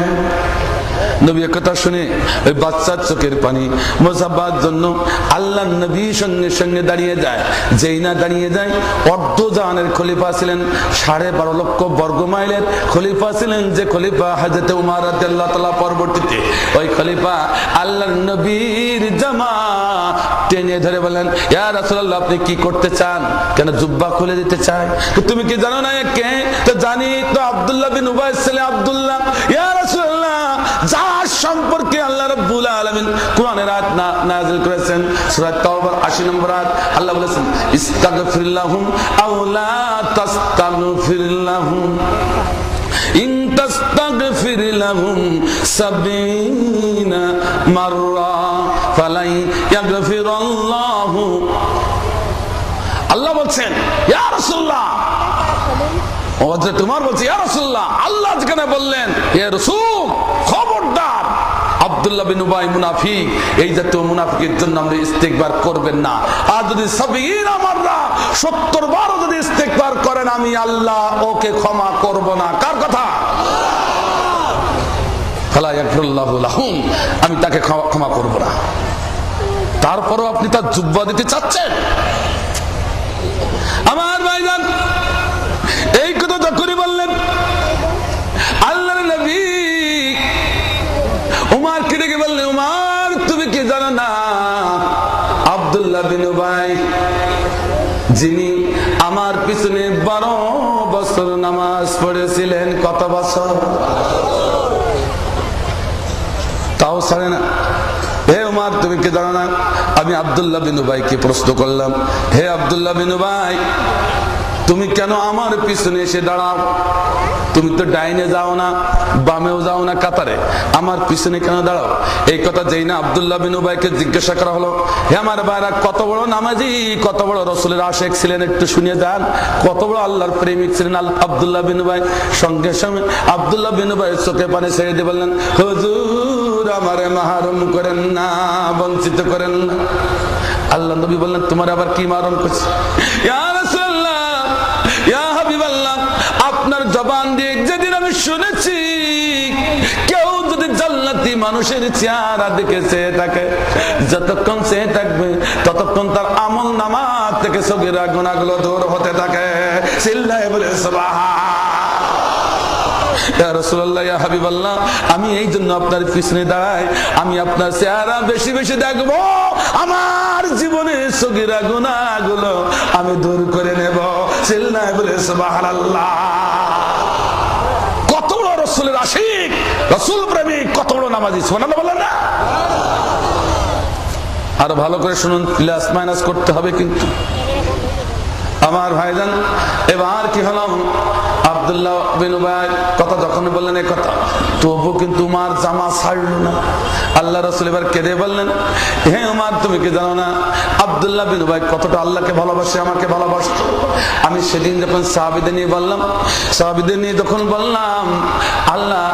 নবী কথা শুনে ওই বাচ্চার চোখের পানি মোছাবার জন্য আল্লাহ নবী সঙ্গে সঙ্গে দাঁড়িয়ে যায়। যেই না দাঁড়িয়ে যায়, অর্ধজাহানের খলিফা ছিলেন, 12.5 লক্ষ বর্গ মাইলের খলিফা ছিলেন, যে খলিফা হযরত উমর রাদিয়াল্লাহু তাআলা পরবর্তীতে ওই খলিফা আল্লাহর নবীর জামা টেনে ধরে বলেন, ইয়া রাসূলুল্লাহ, আপনি কি করতে চান? কেন জুব্বা খুলে দিতে চাই? তুমি কি জানো না কে? তো জানি তো, আব্দুল্লাহ বিন উবাই ছেলে আব্দুল্লাহ। ইয়া রাসূলুল্লাহ, যার সম্পর্কে আল্লাহ রাব্বুল আলামিন কোরআনের আয়াত নাযিল করেছেন, সূরা তাওবার 80 নম্বর আয়াত, আল্লাহ বলেছেন, ইস্তাগফির লাহুম আও লা তাস্তাগফির লাহুম ইন তাস্তাগফির লাহুম 70 মাররা ফালাই ইয়াগফিরাল্লাহু। আল্লাহ বলছেন, ইয়া রাসূলুল্লাহ, তোমার বলছে ইয়া রাসূলুল্লাহ, আল্লাহ যেখানে বললেন হে রাসূল, খবরদার আব্দুল্লাহ বিন উবাই মুনাফিক, এই জাতীয় মুনাফিকের জন্য আপনি ইস্তেগফার করবেন না। আর যদি 70 মাররা 70 বার যদি ইস্তেগফার করেন, আমি আল্লাহ ওকে ক্ষমা করব না। কার কথা? ফালা ইয়াগফিরুল্লাহু লাহুম, আমি তাকে ক্ষমা করব না। তারপরও আপনি তার জুব্বা দিতে চাচ্ছেন? আমার ভাইজান, এই কথা যখনই বললেন, আল্লাহর নবী উমরকে ডেকে বললেন, উমর, তুমি কি জানো না আব্দুল্লাহ বিন উবাই, যিনি আমার পিছনে 12 বছর নামাজ পড়েছিলেন, কত বছর? তাও ছাড়ে না। হে উমর, তুমি কি জানো না? আমি আব্দুল্লাহ বিন উবাইকে প্রশ্ন করলাম, হে আব্দুল্লাহ বিন উবাই, তুমি কেন আমার পিছনে এসে দাঁড়াও? তুমি তো ডাইনে যাও না, বামেও যাও না, কাতারে, আমার পিছনে কেন দাঁড়াও? এই কথা যেই না আব্দুল্লাহ বিন উবাইকে জিজ্ঞাসা করা হলো, হে আমার ভাইরা, কত বড় নামাজি, কত বড় রাসূলের আশিক ছিলেন, একটু শুনিয়ে যান, কত বড় আল্লাহর প্রেমিক ছিলেন আব্দুল্লাহ বিন উবাই। সঙ্গে সঙ্গে আব্দুল্লাহ বিন উবাই চোখে পানি ছেড়ে দিয়ে বললেন, হুজুর, আমারে মাহরুম করেন না, বঞ্চিত করেন না। আল্লাহ নবী বললেন, তোমার আবার কি মাহরুম করছে? ইয়া রাসূলুল্লাহ, ইয়া হাবিবাল্লাহ, আপনার জবান দিয়ে যেদিন আমি শুনেছি কেউ যদি জান্নাতি মানুষের চেহারা দেখে চেয়ে থাকে, যতক্ষণ চেয়ে থাকবে ততক্ষণ তার আমল নামা থেকে সগীরা গুনাহগুলো দূর হতে থাকে। চিল্লায়ে বলে সুবহান। ইয়া রাসূলুল্লাহ, ইয়া হাবিবাল্লাহ, আমি এই জন্য আপনার পিছনে দাঁড়াই, আমি আপনার চেহারা বেশি বেশি দেখবো, আমার জীবনের সগীরা গুনাহগুলো আমি দূর করে নেব। চিল্লায়ে বলে সুবহানাল্লাহ। কত বড় রাসূলের আশিক, রাসূল প্রেমিক, কত বড় নামাজি, সুবহানাল্লাহ বলেন না? আর ভালো করে শুনুন, প্লাস মাইনাস করতে হবে কিন্তু। আমার ভাইজান, এবার কি হলো, আব্দুল্লাহ বিন উবাই কথা যখন বললেন এই কথা, তবু কিন্তু উমার জামা ছাড়লো না। আল্লাহ রাসূল এবার কেঁদে বললেন, হে উমার, তুমি কি জানো না আব্দুল্লাহ বিন উবাই কতটা আল্লাহকে ভালোবাসে, আমাকে ভালোবাসতো? আমি সেদিন যখন সাহাবীদের নিয়ে যখন বললাম, আল্লাহ,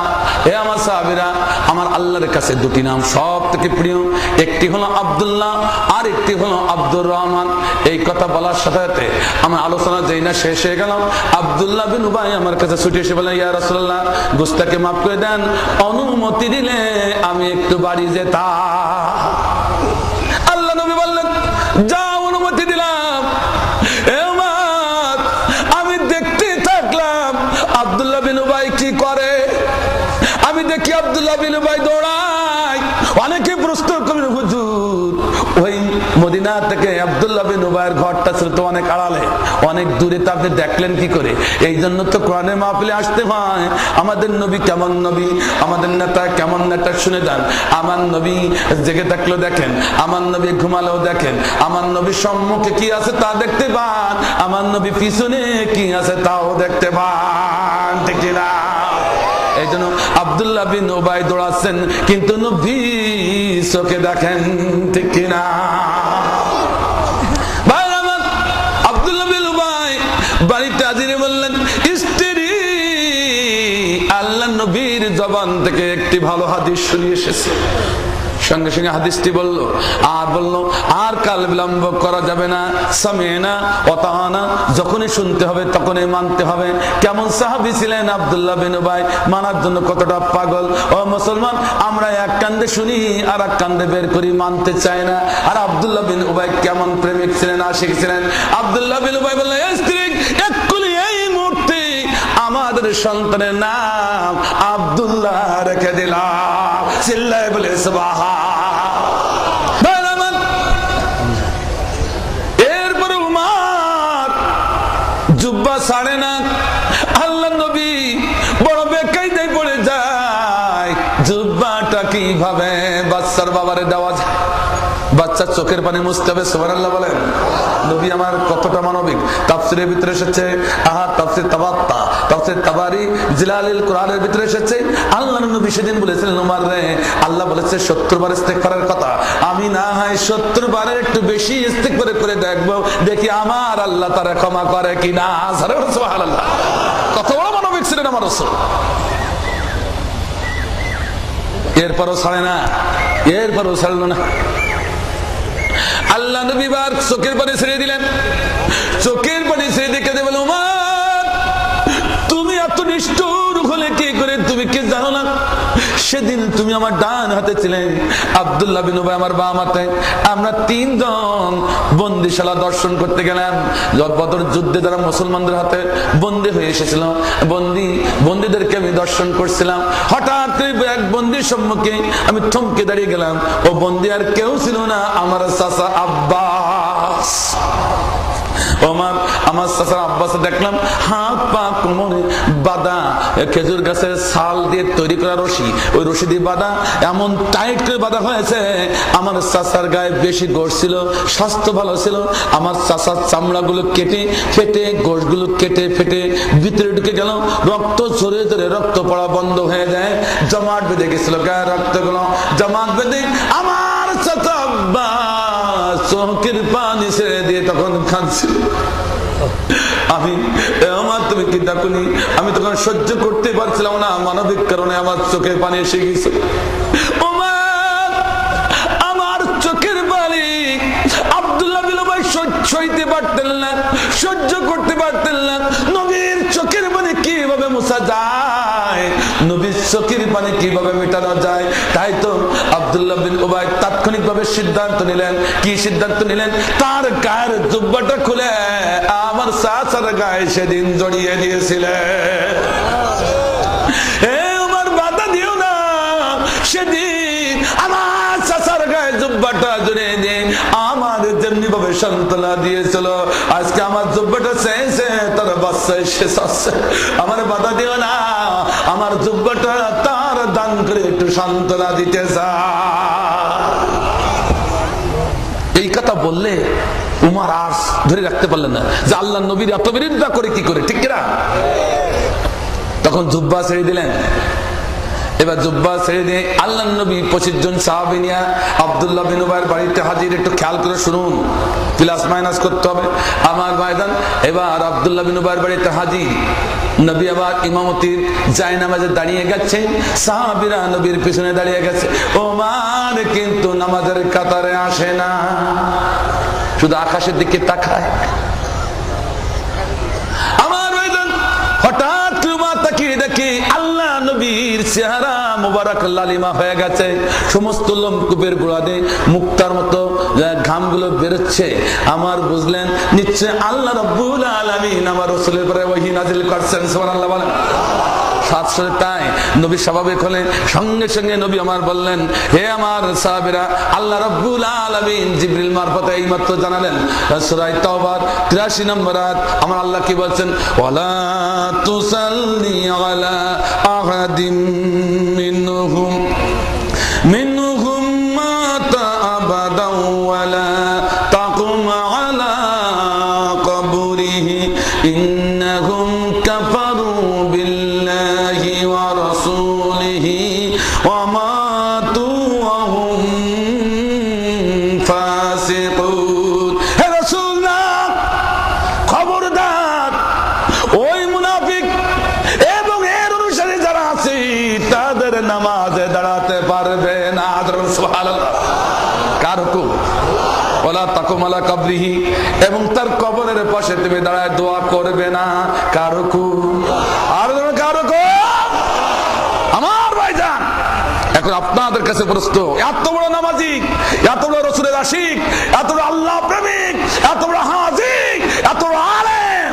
হে আমার সাহাবীরা, আমার আল্লাহর কাছে দুটি নাম সব থেকে প্রিয়, একটি হলো আব্দুল্লাহ আর একটি হলো আব্দুর রহমান। এই কথা বলার সাথে সাথে আমার আলোচনা যেই না শেষ হয়ে গেল, আব্দুল্লাহ বিন উবাই আমার কাছে ছুটে এসে বলেন, ইয়া রাসূলুল্লাহ, গোশতকে মাফ করে দেন, অনুমতি দিলে আমি একটু বাড়ি যেতাম। আল্লাহ নবী বললেন, যাও, অনুমতি দিলাম। আমি দেখতে থাকলাম আব্দুল্লাহ বিন উবাই কি করে। আমি দেখি আব্দুল্লাহ বিন উবাই দৌড়ায়। অনেকে প্রশ্ন করলেন, হুজুর, ওই মদিনা থেকে আব্দুল্লাহ আব্দুল্লাহ বিন উবাইয়ের ঘরটা ছিল তো অনেক আড়ালে, অনেক দূরে, তা আপনি দেখলেন কি করে? এই জন্য তো কোরআনের মাহফিলে আসতে হয়। আমাদের নবী কেমন নবী, আমাদের নেতা কেমন নেতা শুনে যান। আমার নবী জেগে থাকলেও দেখেন, আমার নবী ঘুমালেও দেখেন, আমার নবী সম্মুখে কি আছে তা দেখতে পান, আমার নবী পিছনে কি আছে তাও দেখতে পান, ঠিক না? এই জন্য আব্দুল্লাহ বিন উবাই দৌড়াচ্ছেন, কিন্তু নবী চোখে দেখেন, ঠিক কিনা? আব্দুল্লাহ বিন উবাই বাড়িতে হাজিরে বললেন, স্ত্রী আল্লাহ নবীর জবান থেকে একটি ভালো হাদিস শুনে এসেছে। সঙ্গে সঙ্গে হাদিসটি বলল, আর কাল বিলম্ব করা যাবে না, সামিনা ওয়াতানা, যখনই শুনতে হবে তখনই মানতে হবে। কেমন সাহাবী ছিলেন আব্দুল্লাহ বিন উবাই, মানার জন্য কতটা পাগল। ও মুসলমান, আমরা এক কান্দে শুনি আর এক কান্দে বের করি, মানতে চাই না। আর আব্দুল্লাহ বিন উবাই কেমন প্রেমিক ছিলেন, আশিক ছিলেন। আব্দুল্লাহ বিন উবাই বললেন, স্ত্রী এক্ষুনি এই মুহূর্তে আমাদের সন্তানের নাম আব্দুল্লাহ রেখে দিলাম। চিল্লায় বলে সুবহান। এরপরে উমার জুব্বা ছাড়ে না, আল্লাহ নবী বড় বেকায়দায় পড়ে যায়। জুব্বাটা কিভাবে বাচ্চার বাবারে দেওয়া যায়? বাচ্চার চোখের পানি মুছতে হবে, সুবহানাল্লাহ বলেন। নবী আমার কতটা মানবিক। তাফসীরের ভিতরে এসেছে, তাফসীর তাবাত্তা, তাফসীর তাবারি, জিলালিল কোরআনের ভিতরে এসেছে, আল্লাহর নবী সেদিন বলেছিলেন, উমার রে, আল্লাহ বলেছে 70 বার ইস্তেগফারের কথা, আমি না হয় 70 বারের একটু বেশি ইস্তেগফার করে দেখবো, দেখি আমার আল্লাহ তারা ক্ষমা করে কিনা। সুবহানাল্লাহ, কত বড় মানবিক ছিলেন আমার রাসূল। এরপরও ছাড়ে না, এরপরও ছাড়লো না। আল্লাহ নবী বার চোখের পানি ছেড়ে দিলেন। চোখের পানি ছেড়ে দেখে দেবেন, উমার তুমি এত নিষ্ঠুর হলে কি করে? তুমি কি জানো না সেদিন তুমি আমার ডান হাতে ছিলেন, আব্দুল্লাহ বিন উবাই আমার বাম হাতে। আমরা 3 জন বন্দিশালা দর্শন করতে গেলাম। বদর যুদ্ধে যারা মুসলমানদের হাতে বন্দী হয়ে এসেছিল, বন্দীদেরকে আমি দর্শন করছিলাম। হঠাৎ এক বন্দির সম্মুখে আমি থমকে দাঁড়িয়ে গেলাম। ও বন্দী আর কেউ ছিল না, আমার চাচা আব্বাস। আমার চাচা আব্বাস দেখলাম হাত পা কোমরে বাঁধা, খেজুর গাছের ছাল দিয়ে তৈরি করা রশি, ওই রশি দিয়ে বাঁধা, এমন টাইট করে বাঁধা হয়েছে। আমার চাচার গায়ে বেশি গোশ ছিল, স্বাস্থ্য ভালো ছিল। আমার চাচার চামড়াগুলো কেটে ফেটে, গোশগুলো কেটে ফেটে ভিতরে ঢুকে গেল। রক্ত ঝরে ঝরে রক্ত পড়া বন্ধ হয়ে যায়, জমাট বেঁধে গেছিল গায়ে রক্তগুলো, জমাট বেঁধে আমার চাচা আব্বাস চোখের পানি ছেড়ে দিয়ে তখন কাঁদছিল। তুমি কি ডাকুনি? আমি তখন সহ্য করতে পারছিলাম না, মানবিক কারণে আমার চোখের পানি এসে গেছে। আমার চোখের পানি আব্দুল্লাহ বিন উবাই সইতে পারতেন না, সহ্য করতে পারতেন না। নবীর চোখের পানি কিভাবে মুছা যায়, নবীর চোখের পানি কিভাবে মেটানো যায়? তাই তো আব্দুল্লাহ বিন উবাই তাৎক্ষণিকভাবে সিদ্ধান্ত নিলেন। কি সিদ্ধান্ত নিলেন? তার গায়ের জুব্বাটা খুলে আমার চাচার গায়ে সেদিন জড়িয়ে দিয়েছিলেন। আমার বাধা দিও না, সেদিন আমার চাচার গায়ে জুব্বাটা জড়িয়ে দিয়ে আমার যেমনি ভাবে সান্ত্বনা দিয়েছিল, আজকে আমার জুব্বাটা চেয়েছে তার বাচ্চা শেষ আছে। আমার বাধা দিও না, আমার জুব্বাটা তার দান করে একটু সান্ত্বনা দিতে চায়। এই কথা বললে উমার আর ধরে রাখতে পারলেন না যে আল্লাহ নবীর এত বিরোধিতা করে কি করে, ঠিক কিনা? তখন জুব্বা ছেড়ে দিলেন। এবার জুব্বা ছেড়ে দিয়ে আল্লাহ নবী 25 জন সাহাবী নিয়ে আব্দুল্লাহ বিন উবাইয়ের বাড়িতে হাজির। একটু খেয়াল করে শুনুন, প্লাস মাইনাস করতে হবে আমার ভাইজান। এবার আব্দুল্লাহ বিন উবাইয়ের বাড়িতে হাজির। নবী আবার ইমামতির জায়নামাজে দাঁড়িয়ে গেছে, সাহাবীরা নবীর পিছনে দাঁড়িয়ে গেছে। ওমর কিন্তু নামাজের কাতারে আসে না, শুধু আকাশের দিকে তাকায়। আমার ভাইজান হঠাৎ তাকিয়ে দেখি আল্লাহ নবীর চেহারা মুবারক লালিমা হয়ে গেছে, সমস্ত লোমকূপের গোড়াতে মুক্তার মতো ঘামগুলো বেরোচ্ছে। আমার বুঝলেন নিশ্চয় আল্লাহ রাব্বুল আলামিন আমার রাসূলের উপরে ওহী নাযিল করছেন। সুবহানাল্লাহ বলেন। 700 তাই নবী স্বাভাবিক হলে সঙ্গে সঙ্গে নবী আমার বললেন, হে আমার সাহাবীরা, আল্লাহ রাব্বুল আলামিন জিবরিল মারফতে এইমাত্র জানালেন সূরা তাওবার 83 নম্বর আয়াত, আমার আল্লাহ কি বলছেন, ওয়ালা তুসাল্লি আলা আহাদিম মিনহুম মাতা আবাদাও ওয়ালা তাকুম আলা কবরিহি ইন্নাহুম কাফারু বিল্লাহি ওয়া রাসূলিহি ওয়া মাতু ওয়া হুম ফাসিকুন। হে রাসূলুল্লাহ, খবরদার ওই মুনাফিক এবং এর অনুসারী যারা আছে তাদের নামাজে দাঁড়াতে পারবে না। সুবহানাল্লাহ। কার হুকুম? ওয়ালা তাকুম আলা কবরিহি, এবং তার কবরের পাশে তুমি দাঁড়ায় দোয়া করবে না। কার হুকুম? আর কার হুকুম? আমার ভাইজান, এখন আপনাদের কাছে প্রশ্ন, এত বড় নামাজি, এত বড় রাসূলের আশিক, এত বড় আল্লাহ প্রেমিক, এত বড় হাজী, এত বড় আলেম,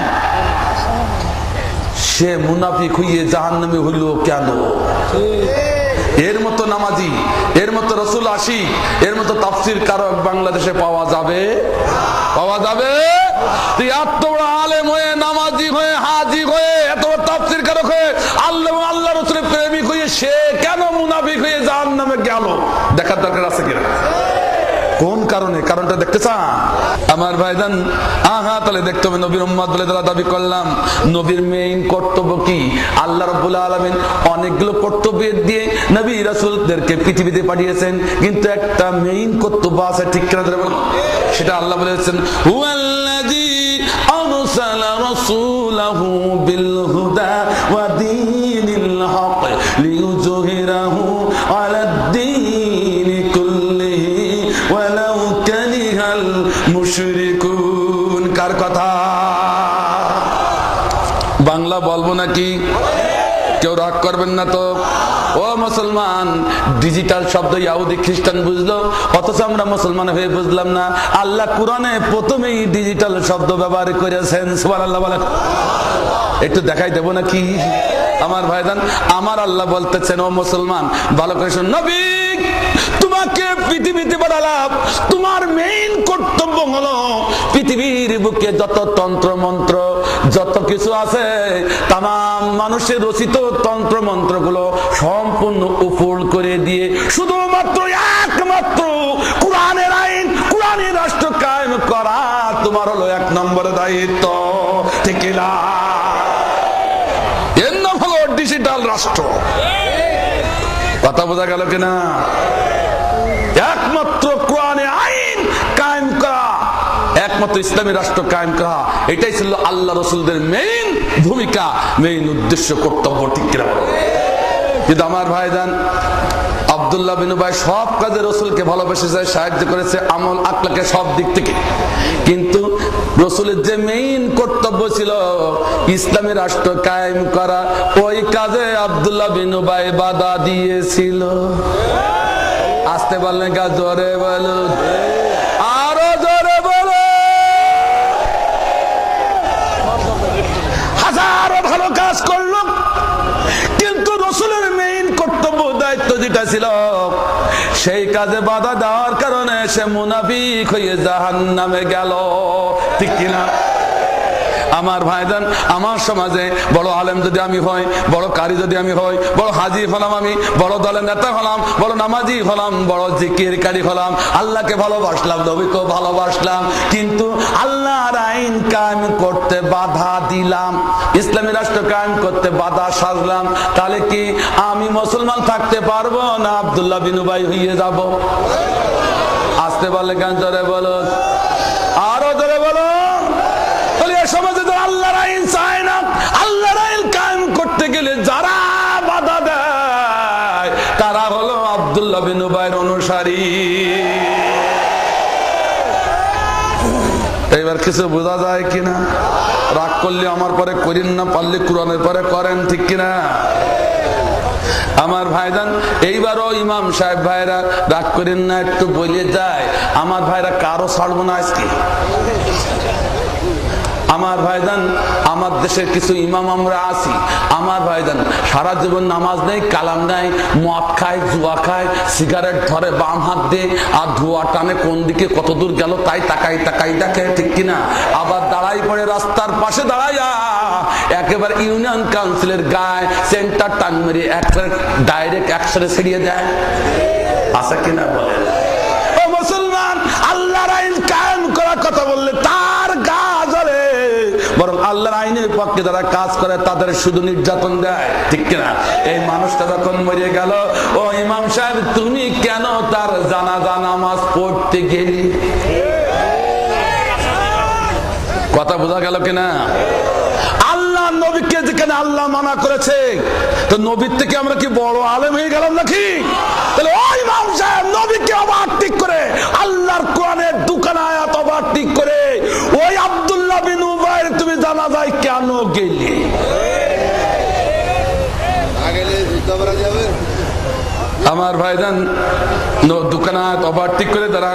সে মুনাফিক হইয়ে জাহান্নামী হইল কেন? এর মতো নামাজি, এর মতো রাসূল আশিক, এর মতো তাফসীর কারক বাংলাদেশে পাওয়া যাবে? পাওয়া যাবে? তুই এত বড় আলেম হয়ে, নামাজি হয়ে, হাজী হয়ে, এত বড় তাফসীর কারক হয়ে, আল্লাহ আল্লাহ রাসূলের প্রেমিক হয়ে সে কেন মুনাফিক হয়ে জাহান্নামে গেল? দেখার দরকার আছে কিনা? কোন কারণে? কারণটা দেখতে চান? আমার ভাইজান, তাহলে দেখতে হবে নবীর উম্মত বলে যারা দাবি করলাম, নবীর মেইন কর্তব্য কি? আল্লাহ রাব্বুল আলামিন অনেকগুলো কর্তব্য দিয়ে নবী রাসূলদেরকে পৃথিবীতে পাঠিয়েছেন, কিন্তু একটা মেইন কর্তব্য আছে, ঠিক কিনা বলুন? সেটা আল্লাহ বলেছেন, হুয়াল্লাযী আরসালা রাসূলাহু বিল হুদা ওয়া দীনিল হক লিইয়ুযহিরাহু আলাদ দীনি কুল্লিহি ওয়ালাউ কারিহাল মুশরিকুন। কার কথা? বাংলা বলবো নাকি? কেউ রাগ করবেন না তো? ও মুসলমান, ডিজিটাল শব্দ ইহুদি খ্রিস্টান বুঝলো, অথচ আমরা মুসলমান হয়ে বুঝলাম না। আল্লাহ কোরআনে প্রথমেই ডিজিটাল শব্দ ব্যবহার করেছেন। সুবহানাল্লাহ বলেন। একটু দেখাই দেব নাকি? আমার ভাইজান, আমার আল্লাহ বলতেছেন, ও মুসলমান ভালো করে শুন, নবী তোমাকে পৃথিবীতে পাঠালাম, তোমার মেইন কর্তব্য হলো পৃথিবীর বুকে যত তন্ত্র মন্ত্র, যত কিছু আছে, তাম মানুষের রচিত তন্ত্র মন্ত্র গুলো সম্পূর্ণ উফুল করে দিয়ে শুধুমাত্র একমাত্র কোরআনের আইন, কোরআনের রাষ্ট্র কায়েম করা তোমার হলো 1 নম্বর দায়িত্ব। ঠিক না? এর নাম হলো ডিজিটাল রাষ্ট্র। কথা বোঝা গেল কিনা? একমাত্র কোরআনে আইন কায়েম করা, একমাত্র ইসলামী রাষ্ট্র কায়েম করা, এটাই ছিল আল্লাহ রাসূলদের মেইন ভূমিকা, মেইন উদ্দেশ্য, কর্তব্য। ঠিক কিনা? কিন্তু আমার ভাইজান, আব্দুল্লাহ বিন উবাই সব কাজে রাসূলকে ভালোবেসেছে, সাহায্য করেছে, আমল আকলাকে সব দিক থেকে, কিন্তু রাসূলের যে মেইন কর্তব্য ছিল ইসলামী রাষ্ট্র কায়েম করা, ওই কাজে আব্দুল্লাহ বিন উবাই বাধা দিয়েছিল। আসতে বললেন কা? জোরে বলো, আরো জোরে বলো। হাজারো ভালো কাজ করলো, কিন্তু রাসূলের মেইন কর্তব্য, দায়িত্ব যেটা ছিল, সেই কাজে বাধা দেওয়ার কারণে সে মুনাফিক হয়ে জাহান্নামে গেল। ঠিক কিনা? আমার ভাইজান, আমার সমাজে বড় আলেম যদি আমি হই, বড় কারি যদি আমি হই, বড় হাজী হলাম, আমি বড় দলের নেতা হলাম, বড় নামাজি হলাম, বড় জিকিরকারী হলাম, আল্লাহকে ভালোবাসলাম, নবীকে ভালোবাসলাম, কিন্তু আল্লাহর আইন কায়েম করতে বাধা দিলাম, ইসলামী রাষ্ট্র কায়েম করতে বাধা সাজলাম, তাহলে কি আমি মুসলমান থাকতে পারবো না আব্দুল্লাহ বিন উবাই হয়ে যাব? আসতে বলে গান, জোরে বলো, আরো জোরে বলো। সমাজে যারা আল্লাহর আইন চায় না, আল্লাহর আইন কায়েম করতে গেলে যারা বাধা দেয়, তারা হলো আব্দুল্লাহ বিন উবাইর অনুসারী। এবার কিছু বোঝা যায় কিনা? রাগ করলে আমার পরে করেন না, পারলে কোরআনের পরে করেন। ঠিক কিনা? আমার ভাইজান, এইবারও ইমাম সাহেব ভাইরা রাগ করেন না, একটু বলে যায়, আমার ভাইরা কারো ছাড়বো না আজকে। আমার ভাইজান, আমার দেশের কিছু ইমাম আমরা আছি, আমার ভাইজান সারা জীবন নামাজ নেই, কালাম নাই, মদ খায়, জুয়া খায়, সিগারেট ধরে বাম হাত দিয়ে, আর ধোয়া টানে কোন দিকে কত দূর গেল তাই তাকাই তাকাই দেখে, ঠিক কিনা? আবার দাঁড়াই পড়ে রাস্তার পাশে দাঁড়াইয়া একেবারে ইউনিয়ন কাউন্সিলের গায়ে সেন্টার টান মেরে ডাইরেক্ট একসাথে ছিড়িয়ে দেয়। আছে কিনা বলে? ও মুসলমান, আল্লাহর আইন কায়েম করার কথা বললে তার গা জ্বলে, বরং আল্লাহর আইনের পক্ষে যারা কাজ করে তাদের শুধু নির্যাতন দেয়, ঠিক কিনা? এই মানুষটা যখন মরে গেল, ও ইমাম সাহেব তুমি কেন তার জানাজা নামাজ পড়তে গেলি? কথা বোঝা গেল কিনা? আল্লাহ নবীকে যেখানে আল্লাহ মানা করেছে, তো নবীর থেকে আমরা কি বড় আলেম হয়ে গেলাম নাকি? তাহলে ওই ইমাম সাহেব নবীকে ওভারটেক করে, আল্লাহর কোরআনের দুখানা আয়াত ওভারটেক করে, ওই আব্দুল্লাহ বিন উবাইর তুমি জানাজায় কেন গেলি? আমার ভাইজান দুখানা আয়াত ওভারটেক করে তারা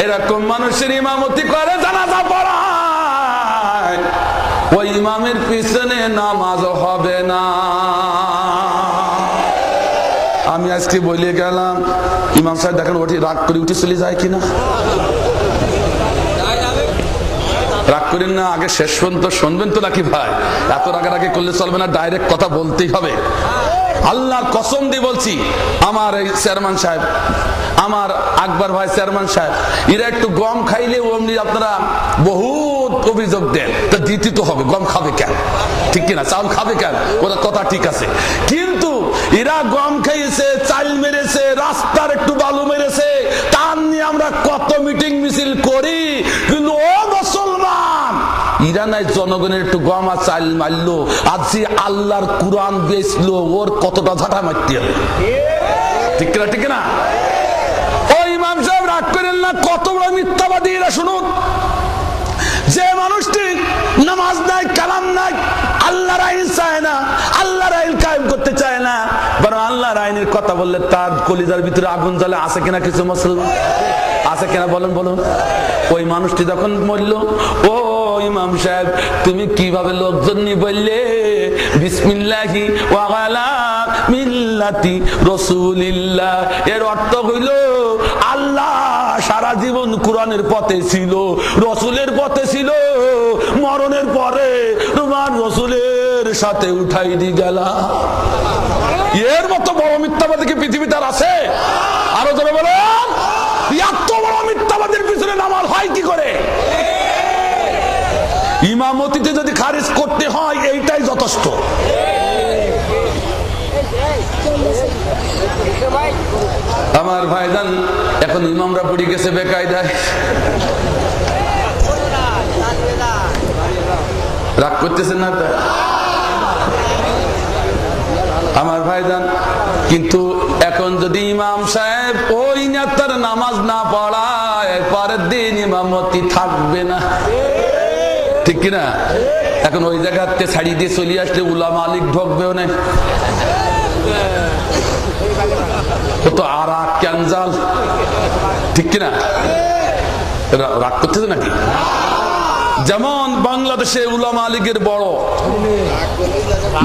এরকম মানুষের ইমামতি করে, জানাজা পড়ায়, ওই ইমামের পিছনে নামাজ হবে না। আমি আজকে বলে গেলাম, ইমাম সাহেব দেখেন ওটি রাগ করে উঠে চলে যায় কিনা? রাগ করেন না, আগে শেষ পর্যন্ত শুনবেন তো নাকি ভাই? এত রাগারাগি করলে চলবে না, ডাইরেক্ট কথা বলতেই হবে। আল্লাহর কসম দিয়ে বলছি, আমার এই চেয়ারম্যান সাহেব, আমার আকবর ভাই চেয়ারম্যান সাহেব, এরা একটু গম খাইলে অমনি আপনারা বহুত অভিযোগ দেন, তা দিতে তো হবে, গম খাবে কেন, ঠিক কিনা? চাউল খাবে কেন, ওরা কথা ঠিক আছে, কিন্তু এরা গম খাইছে, চাল মেরেছে, রাস্তার একটু বালু মেরেছে, তার নিয়ে আমরা কত মিটিং মিছিল করি, কিন্তু ও মুসলমান ইরা নাই জনগণের একটু গম আর চাল মারলো, আর যে আল্লাহর কুরআন বেচলো ওর কতটা ঝাঁটা মারতে হবে, ঠিক কিনা? ঠিক কিনা? ওই ইমাম সাহেব রাগ করেন না, কত বড় মিথ্যাবাদী এরা। শুনুন, যে মানুষটি নামাজ নাই, কালাম নাই, আল্লাহর আইন চায় না, আল্লাহর আইন কায়েম করতে চায় না, বরং আল্লাহর আইনের কথা বললে তার কলিজার ভিতরে আগুন জ্বলে। আছে কিনা কিছু মুসলমান? আছে কিনা বলুন বলুন? ওই মানুষটি যখন মরল, ও ইমাম সাহেব তুমি কিভাবে লোকজন নিয়ে বললে বিসমিল্লাহি ওয়া আলা মিল্লাতি রাসূলিল্লাহ? এর অর্থ হইল আল্লাহ সারা জীবন কোরআনের পথে ছিল, রসুলের পথে ছিল, মরণের পরে তোমার রসুলের সাথে উঠাই দি গেলা। এর মতো বড় মিথ্যাবাদী কি পৃথিবীতে আর আছে? আরো জোরে বলেন, এত বড় মিথ্যাবাদীর পিছনে নামাজ হয় কি করে? ইমামতিতে যদি খারিজ করতে হয় এইটাই যথেষ্ট। আমার ভাইজান, এখন ইমামরা পড়ে গেছে বেকায়দায়, রাগ করতেছেন না আমার ভাইজান? কিন্তু এখন যদি ইমাম সাহেব ওই নেতার নামাজ না পড়ায়, পরের দিন ইমামতি থাকবে না, ঠিক কিনা? এখন ওই জায়গাতে ছাড়ি দিয়ে চলে আসলে উলামা মালিক ঢোকবেও না, তো আর ক্যানজাল, ঠিক কিনা? রাগ করতেছে নাকি? যেমন বাংলাদেশে উলামা লীগের বড়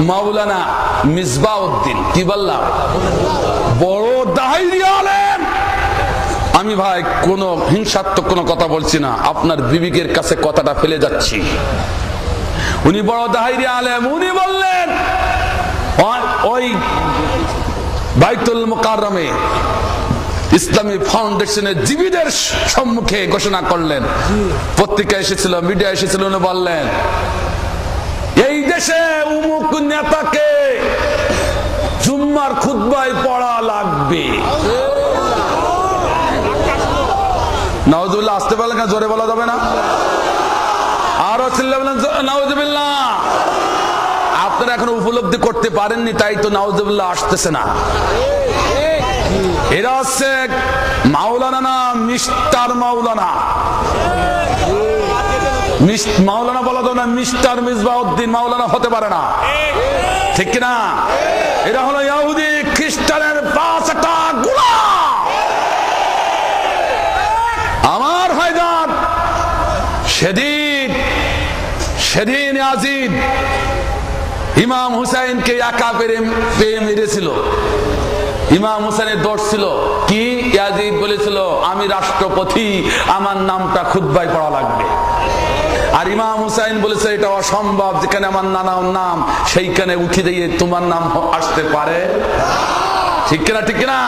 মাওলানা মিসবাউদ্দিন, কি বললাম, বড় দাহিরি আলেম। আমি ভাই কোন হিংসাত্মক কোন কথা বলছি না, আপনার বিবেকের কাছে কথাটা ফেলে যাচ্ছি। উনি বড় দাহিরি আলেম, উনি বললেন ওই বাইতুল মুকাররমে ইসলামী ফাউন্ডেশনের জীবীদের সম্মুখে ঘোষণা করলেন, পত্রিকা এসেছিল, মিডিয়া এসেছিল, উনি বললেন এই দেশে উমুক নেতাকে জুম্মার খুতবায় পড়া লাগবে। নাউজুবিল্লাহ, আসতে পারলেন না? জোরে বলা যাবে না? আরো চিল্লা বলেন নাউজুবিল্লাহ। আপনারা এখন উপলব্ধি করতে পারেননি, তাই তো নাউজুবিল্লাহ আসতেছে না। এরা হচ্ছে মাওলানা না মিস্টার মাওলানা, মাওলানা বলা যাবে না, মিস্টার মিসবাউদ্দিন মাওলানা হতে পারে না, ঠিক কিনা? এরা হলো ইহুদি খ্রিস্টানের পাঁচটা গোলাম। সেদিন ইয়াজিদ ইমাম হুসাইনকে একা পেয়ে মেরেছিল। ইমাম হুসাইনের দোষ ছিল কি? ইয়াজিদ বলেছিল আমি রাষ্ট্রপতি, আমার নামটা খুতবায় পড়া লাগবে। আর ইমাম হুসাইন বলেছে এটা অসম্ভব, যেখানে আমার নানার নাম সেইখানে উঠে দিয়ে তোমার নাম আসতে পারে। ঠিক কিনা? ঠিক কিনা?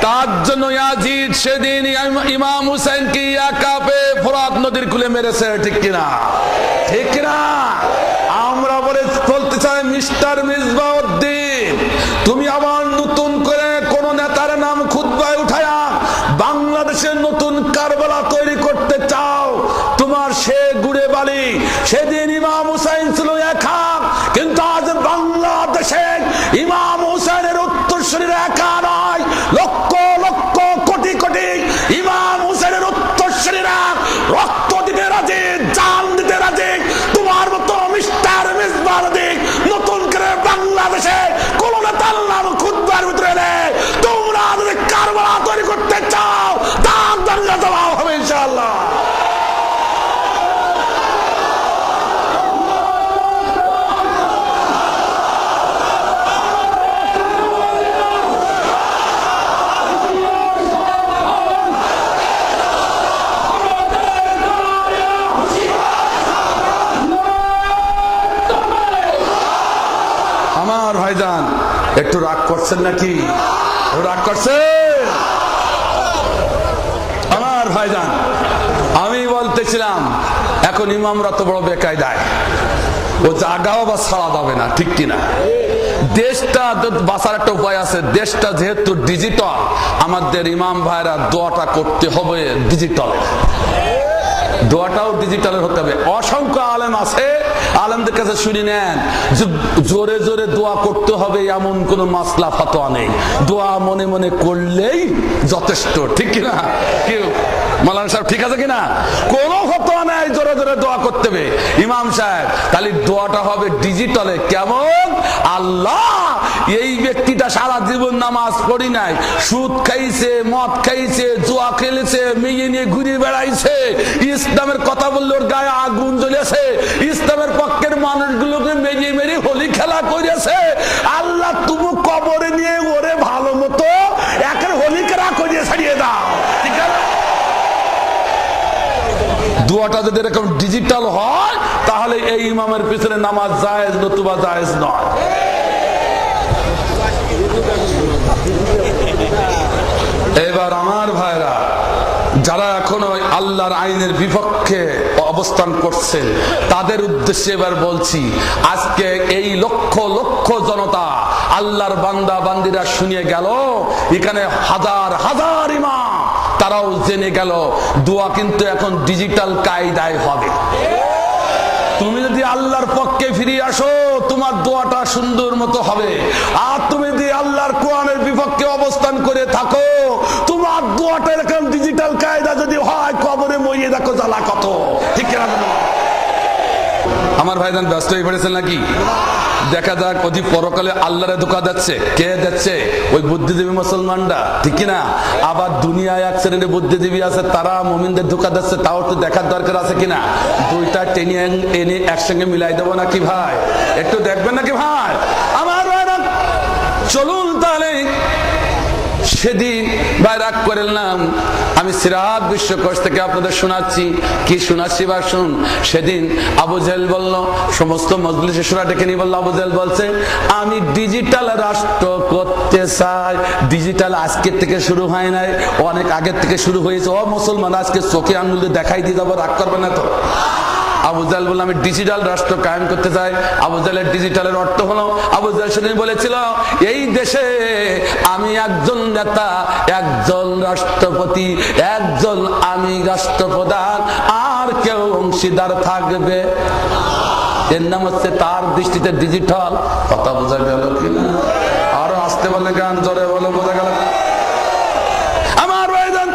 তার জন্য ইয়াজিদ সেদিন ইমাম হুসাইনকে একা পেয়ে ফোরাত নদীর কূলে মেরেছে। ঠিক কিনা? ঠিক কিনা? আমরা বলতে চাই মিস্টার মিসবাউদ্দিন, তুমি আবার নতুন করে কোন নেতার নাম খুতবায় উঠায়া বাংলাদেশের নতুন কারবালা তৈরি করতে চাও, তোমার সে গুড়ে বালি। সেদিন ইমাম হুসাইন ছিল একা, কিন্তু আজ বাংলাদেশে ইমাম হুসাইনের উত্তরসূরিরা একা নয়, লক্ষ লক্ষ কোটি কোটি ইমাম হুসাইনের উত্তরসূরিরা রক্ত দিতে রাজি, জান দিতে রাজি। তোমার মতো মিস্টার মিসবাউদ্দিন নতুন করে বাংলাদেশে কোন নেতার নাম খুতবার ভিতরে এলে তোমরা যদি কারবালা তৈরি করতে চাও তার দাঙ্গা জবাব হবে ইনশাআল্লাহ। আমার ভাইজান একটু রাগ করছেন নাকি? রাগ করছেন? আমার ভাইজান আমি বলতেছিলাম এখন ইমামরা তো বড় বেকায়দায়, ও জাগাও বা ছাড়া যাবে না। ঠিক কিনা? দেশটা বাঁচার একটা উপায় আছে। দেশটা যেহেতু ডিজিটাল, আমাদের ইমাম ভাইরা দোয়াটা করতে হবে ডিজিটালে, দোয়াটাও ডিজিটালের হতে হবে। অসংখ্য আলেম আছে, আলেমদের কাছে শুনি নেন জোরে জোরে দোয়া করতে হবে এমন কোন মাসলা ফাতোয়া নেই, দোয়া মনে মনে করলেই যথেষ্ট। ঠিক কিনা? কেউ মাওলানা সাহেব ঠিক আছে কিনা? কোন ফতোয়া নাই, জোরে জোরে দোয়া করতে হবে। ইমাম সাহেব তাহলে দোয়াটা হবে ডিজিটালে। কেমন? আল্লাহ এই ব্যক্তিটা সারা জীবন নামাজ পড়ি নাই, সুদ খাইছে, মদ খাইছে, জুয়া খেলেছে, মেয়ে নিয়ে ঘুরে বেড়াইছে, ইসলামের কথা বললে ওর গায়ে আগুন জ্বলেছে, ইসলামের পক্ষের মানুষগুলোকে মেরে মেরে হোলি খেলা করেছে। আল্লাহ তুমি কবরে নিয়ে ওরে ভালো মতো একের হোলি খেলা করিয়ে ছাড়িয়ে দাও। ঠিক আছে? দোয়াটা যদি এরকম ডিজিটাল হয় তাহলে এই ইমামের পিছনে নামাজ জায়েজ, নতুবা জায়েজ নয়। এবার আমার ভাইরা যারা এখনো আল্লাহর আইনের বিপক্ষে অবস্থান করছেন তাদের উদ্দেশ্যে এবার বলছি, আজকে এই লক্ষ লক্ষ জনতা আল্লাহর বান্দা বান্দিরা শুনিয়ে গেল, এখানে হাজার হাজার ইমাম তারাও জেনে গেল দোয়া কিন্তু এখন ডিজিটাল কায়দায় হবে। তুমি যদি আল্লাহর পক্ষে ফিরে আসো তোমার দোয়াটা সুন্দর মতো হবে, আর তুমি যদি আল্লাহর কোরআনের বিপক্ষে অবস্থান করে থাকো তোমার দোয়াটা এরকম ডিজিটাল কায়দা যদি হয় কবরে মরিয়ে দেখো জ্বালা কত। ঠিক কিনা? আমার ভাইজান ব্যস্ত হয়ে পড়েছেন নাকি? দেখা যাক অতি পরকালে আল্লাহরে ধোঁকা দিচ্ছে। কে দিচ্ছে? ওই বুদ্ধিজীবী মুসলমানরা। ঠিক কিনা? আবার দুনিয়ায় এক শ্রেণীর বুদ্ধিজীবী আছে, তারা মুমিনদের ধোঁকা দিচ্ছে, তাও একটু দেখার দরকার আছে কিনা। দুইটা টেনে এনে একসঙ্গে মিলাই দেবো নাকি ভাই? একটু দেখবেন নাকি ভাই? আমার ভাইরা চলুন তাহলে সেদিন ভাই রাগ করলাম, আমি সিরাত বিশ্বকোষ থেকে আপনাদের শোনাচ্ছি। কি শোনাচ্ছি বা শুন। সেদিন আবু জেহেল বলল, সমস্ত মজলিসে শোনা ডেকে নিয়ে বললো, আবু জেহেল বলছে আমি ডিজিটাল রাষ্ট্র করতে চাই। ডিজিটাল আজকের থেকে শুরু হয় নাই, অনেক আগের থেকে শুরু হয়েছে। ও মুসলমান আজকে চোখে আঙুলে দেখাই দিয়ে যাবো, রাগ করবে না তো? আবু জাহেল বলল আমি ডিজিটাল রাষ্ট্র কায়েম করতে চাই। আবু জাহেলের ডিজিটালের অর্থ হলো, আবু জাহেল সেদিন বলেছিল এই দেশে আমি একজন নেতা, একজন রাষ্ট্রপতি, একজন আমি রাষ্ট্রপ্রধান, আর কেউ অংশীদার থাকবে। এর নাম হচ্ছে তার দৃষ্টিতে ডিজিটাল। কথা বোঝা গেল কিনা? আরো আসতে বলে গান জোরে বলে বোঝা গেল? আমার ভাইজান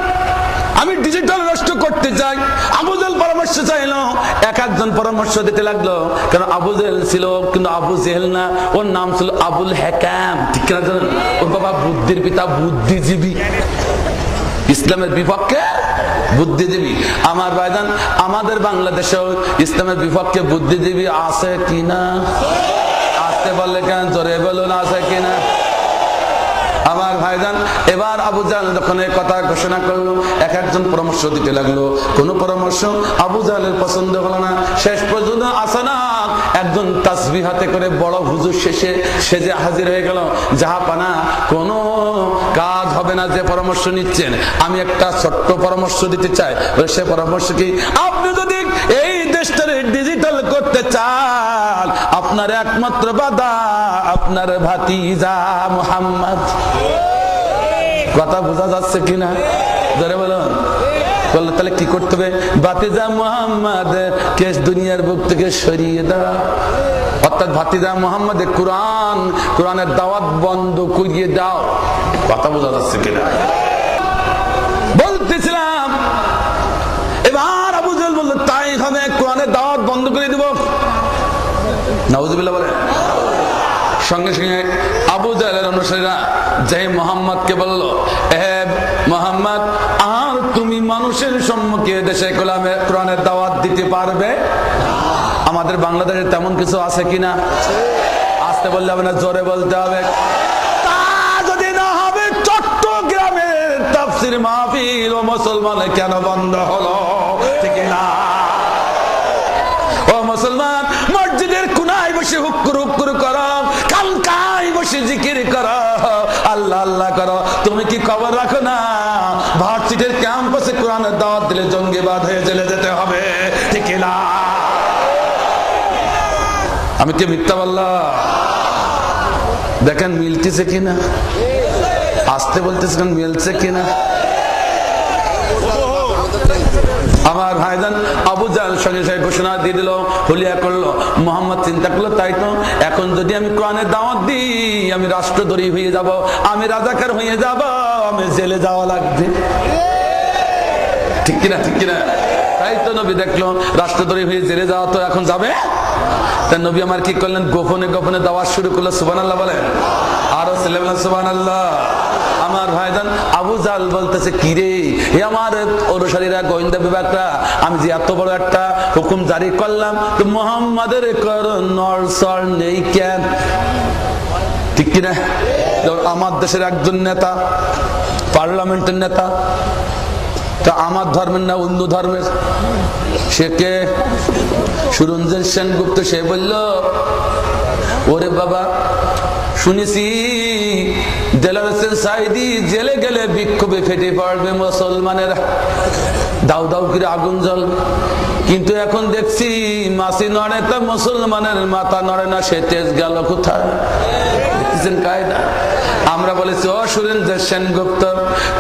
আমি ডিজিটাল রাষ্ট্র করতে চাই। আবু জেহেল পরামর্শ চাইলো, এক একজন পরামর্শ দিতে লাগলো। কারণ আবু জেহেল ছিল কিন্তু আবু জেহেল না, ওর নাম ছিল আবুল হেকাম। ঠিক না? ওর বাবা বুদ্ধির পিতা, বুদ্ধিজীবী। ইসলামের বিপক্ষে বুদ্ধিজীবী। আমার ভাইজান, আমাদের বাংলাদেশেও ইসলামের বিপক্ষে বুদ্ধিজীবী আছে কিনা? আসতে বললে কেন, জোরে বলুন আছে কিনা? আমার ভাইজান, এবার আবু জাহেল যখন এই কথা ঘোষণা করলো, এক একজন পরামর্শ দিতে লাগলো। কোন পরামর্শ আবু জাহেলের পছন্দ হলো না। শেষ পর্যন্ত আসানা একজন তাসবিহ হাতে করে বড় হুজুর শেষে সেজে হাজির হয়ে গেল। জাহাপানা, কোনো কাজ হবে না যে পরামর্শ নিচ্ছেন, আমি একটা ছোট্ট পরামর্শ দিতে চাই। সে পরামর্শ কি? আপনি যদি এই দেশটারে ডিজিটাল করতে চান, আপনার একমাত্র বাধা আপনার ভাতিজা মুহাম্মদ। কথা বোঝা যাচ্ছে কিনা? ধরে বলুন। বললো তাহলে কি করতে হবে? ভাতিজা মুহাম্মদ কে দুনিয়ার বুক থেকে সরিয়ে দাও। অর্থাৎ ভাতিজা মুহাম্মদ কোরআনের দাওয়াত বন্ধ করিয়ে দাও। কথা বোঝা যাচ্ছে কিনা? বলতেছিলাম এবার আবু জাহেল বলল তাই হবে, কোরআনের দাওয়াত বন্ধ করে দিব। নাউজুবিল্লাহ বলে। সঙ্গে সঙ্গে আবু জাহেলের অনুসারীরা যে মোহাম্মদকে বলল, হে মোহাম্মদ, আর তুমি মানুষের সম্মুখে দেশে কোরআনের দাওয়াত দিতে পারবে? আমাদের বাংলাদেশে তেমন কিছু আছে কিনা? আসতে বললে হবে না, জোরে বলতে হবে। তা যদি না হবে, চট্টগ্রামের তাফসীর মাহফিল ও মুসলমান কেন বন্ধ হলো? ঠিক না? ও মুসলমান, মসজিদের কোনায় বসে হুক্কুর হুক্কুর করো, কালকায় বসে জিকির করো, আল্লাহ আল্লাহ করো। তুমি কি খবর রাখো না ভার্সিটির ক্যাম্পাসে কোরআনের দাওয়াত দিলে জঙ্গিবাদ হয়ে জেলে যেতে হবে? ঠিক না? আমি কি মিথ্যা বললাম? দেখেন মিলতেছে কিনা? আসতে বলতেছেন মিলছে কিনা? আমার ভাইজান আবু জাহেল সঙ্গে সঙ্গে ঘোষণা দিয়ে দিল, হুলিয়া করলো। মোহাম্মদ চিন্তা করলো তাই তো, এখন যদি আমি কোরআনের দাওয়াত দিই, আমি রাষ্ট্রদ্রোহী হয়ে যাব, আমি রাজাকার হয়ে যাব, আমি জেলে যাওয়া লাগবে। ঠিক কিনা? ঠিক কিনা? তাই তো নবী দেখলো রাষ্ট্রদ্রোহী হয়ে জেলে যাওয়া তো এখন যাবে। তাই নবী আমার কি করলেন? গোপনে গোপনে দাওয়াত শুরু করলো। সুবহানাল্লাহ বলেন। আরো ছেলে বলেন সুবহানাল্লাহ। আমার ভাইজান আবু জাহেল বলতেছে, কি রে হে আমার অনুসারীরা, গোয়েন্দা বিভাগরা, আমি যে এত বড় একটা হুকুম জারি করলাম, তো মুহাম্মাদের নড়চড় নেই কেন? ঠিক কিনা? আমার দেশের একজন নেতা, পার্লামেন্টের নেতা, তা আমার ধর্মের না অন্য ধর্মের, সে কে? সুরঞ্জন সেনগুপ্ত। সে বলল, ওরে বাবা, শুনেছি দেলার হোসেন সাইদি জেলে গেলে বিক্ষোভে ফেটে পড়বে মুসলমানেরা, দাউ দাউ করে আগুন জ্বল, কিন্তু এখন দেখছি মাসি নড়ে তা মুসলমানের মাথা নড়ে না, সে তেজ গেল কোথায়? কায়দা। আমরা বলেছি, ও সুরেন্দ্র সেনগুপ্ত,